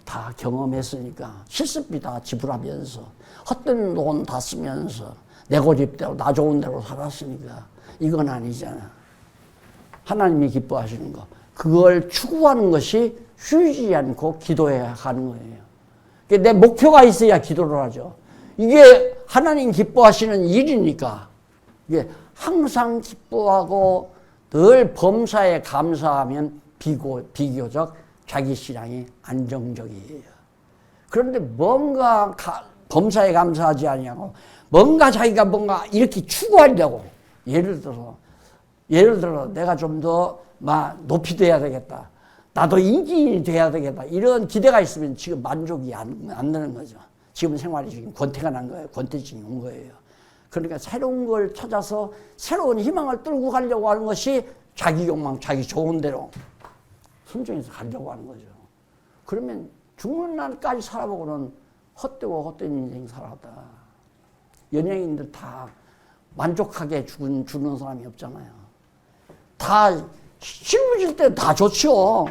다 경험했으니까 실습비 다 지불하면서 헛된 돈 다 쓰면서 내 고집대로 나 좋은 대로 살았으니까 이건 아니잖아. 하나님이 기뻐하시는 거. 그걸 추구하는 것이 쉬지 않고 기도해야 하는 거예요. 내 목표가 있어야 기도를 하죠. 이게 하나님 기뻐하시는 일이니까. 이게 항상 기뻐하고 늘 범사에 감사하면 비교적 자기 신앙이 안정적이에요. 그런데 뭔가 범사에 감사하지 아니하고 뭔가 자기가 뭔가 이렇게 추구하려고 예를 들어 내가 좀 더 높이 돼야 되겠다. 나도 인기인이 돼야 되겠다. 이런 기대가 있으면 지금 만족이 안 되는 거죠. 지금 생활이 지금 권태가 난 거예요. 권태증이 온 거예요. 그러니까 새로운 걸 찾아서 새로운 희망을 끌고 가려고 하는 것이 자기 욕망, 자기 좋은 대로 순종해서 가려고 하는 거죠. 그러면 죽는 날까지 살아보고는 헛되고 헛된 인생 살았다. 연예인들 다 만족하게 죽는 사람이 없잖아요. 다 실무질 때 다 좋죠.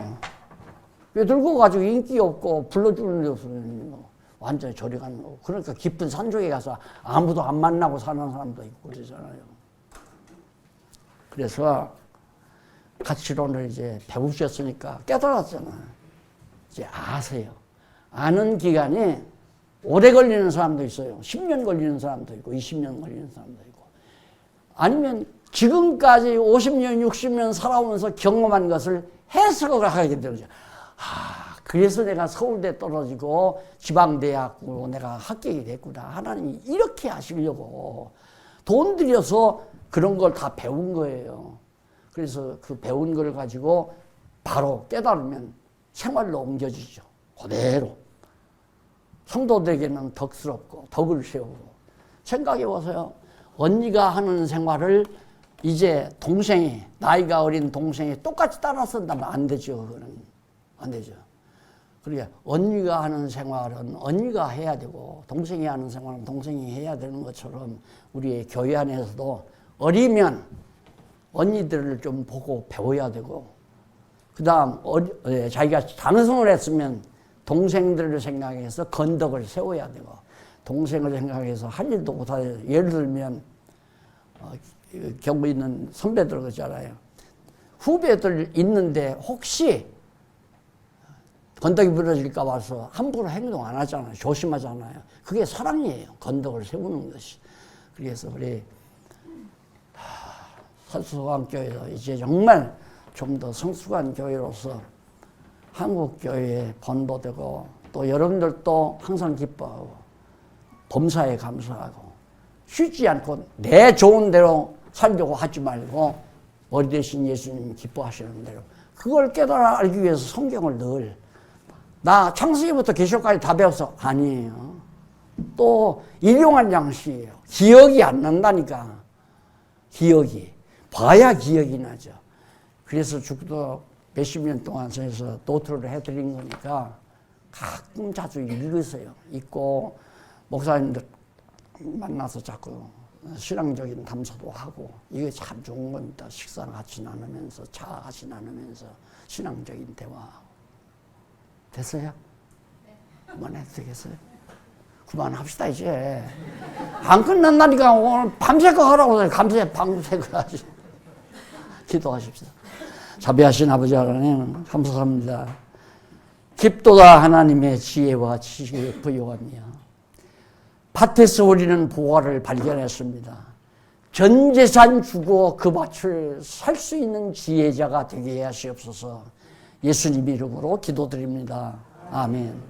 왜 늙어가지고 인기 없고 불러주는 데 없으면 완전히 저리 가는 거고. 그러니까 깊은 산속에 가서 아무도 안 만나고 사는 사람도 있고 그러잖아요. 그래서 가치론을 이제 배우셨으니까 깨달았잖아요. 이제 아세요. 아는 기간이 오래 걸리는 사람도 있어요. 10년 걸리는 사람도 있고 20년 걸리는 사람도 있고. 아니면 지금까지 50년, 60년 살아오면서 경험한 것을 해석을 하게 되죠. 그래서 내가 서울대 떨어지고 지방대학으로 내가 합격이 됐구나. 하나님이 이렇게 하시려고 돈 들여서 그런 걸 다 배운 거예요. 그래서 그 배운 걸 가지고 바로 깨달으면 생활로 옮겨지죠. 그대로. 성도들에게는 덕스럽고 덕을 세우고. 생각해 보세요. 언니가 하는 생활을 이제 동생이, 나이가 어린 동생이 똑같이 따라 쓴다면 안 되죠. 그거는 안 되죠. 그러니까 언니가 하는 생활은 언니가 해야 되고 동생이 하는 생활은 동생이 해야 되는 것처럼 우리의 교회 안에서도 어리면 언니들을 좀 보고 배워야 되고 그 다음 자기가 장성을 했으면 동생들을 생각해서 건덕을 세워야 되고 동생을 생각해서 할 일도 못하요. 예를 들면 경우 있는 선배들 그러잖아요. 후배들 있는데 혹시 건덕이 부러질까 봐서 함부로 행동 안 하잖아요. 조심하잖아요. 그게 사랑이에요. 건덕을 세우는 것이. 그래서 우리 산수관교회도 이제 정말 좀 더 성숙한 교회로서 한국교회에 번보되고 또 여러분들도 항상 기뻐하고 범사에 감사하고 쉬지 않고 내 좋은 대로 살려고 하지 말고 머리 대신 예수님이 기뻐하시는 대로 그걸 깨달아 알기 위해서 성경을 늘 나 창세기부터 계시록까지 다 배웠어. 아니에요. 또 일용할 양식이에요. 기억이 안 난다니까. 기억이. 봐야 기억이 나죠. 그래서 죽도 몇십 년 동안 해서 노트를 해드린 거니까 가끔 자주 읽으세요. 읽고 목사님들 만나서 자꾸 신앙적인 담소도 하고 이게 참 좋은 겁니다. 식사 같이 나누면서 차 같이 나누면서 신앙적인 대화하고. 됐어요? 그만해도 되겠어요? 그만합시다 이제. 안 끝난다니까. 오늘 밤새고 하라고 해요. 밤새고 하지. 기도하십시오. 자비하신 아버지 하나님 감사합니다. 깊도다 하나님의 지혜와 지식을 부여하며 밭에서 우리는 보화를 발견했습니다. 전 재산 주고 그 밭을 살 수 있는 지혜자가 되게 하시옵소서. 예수님 이름으로 기도드립니다. 아멘.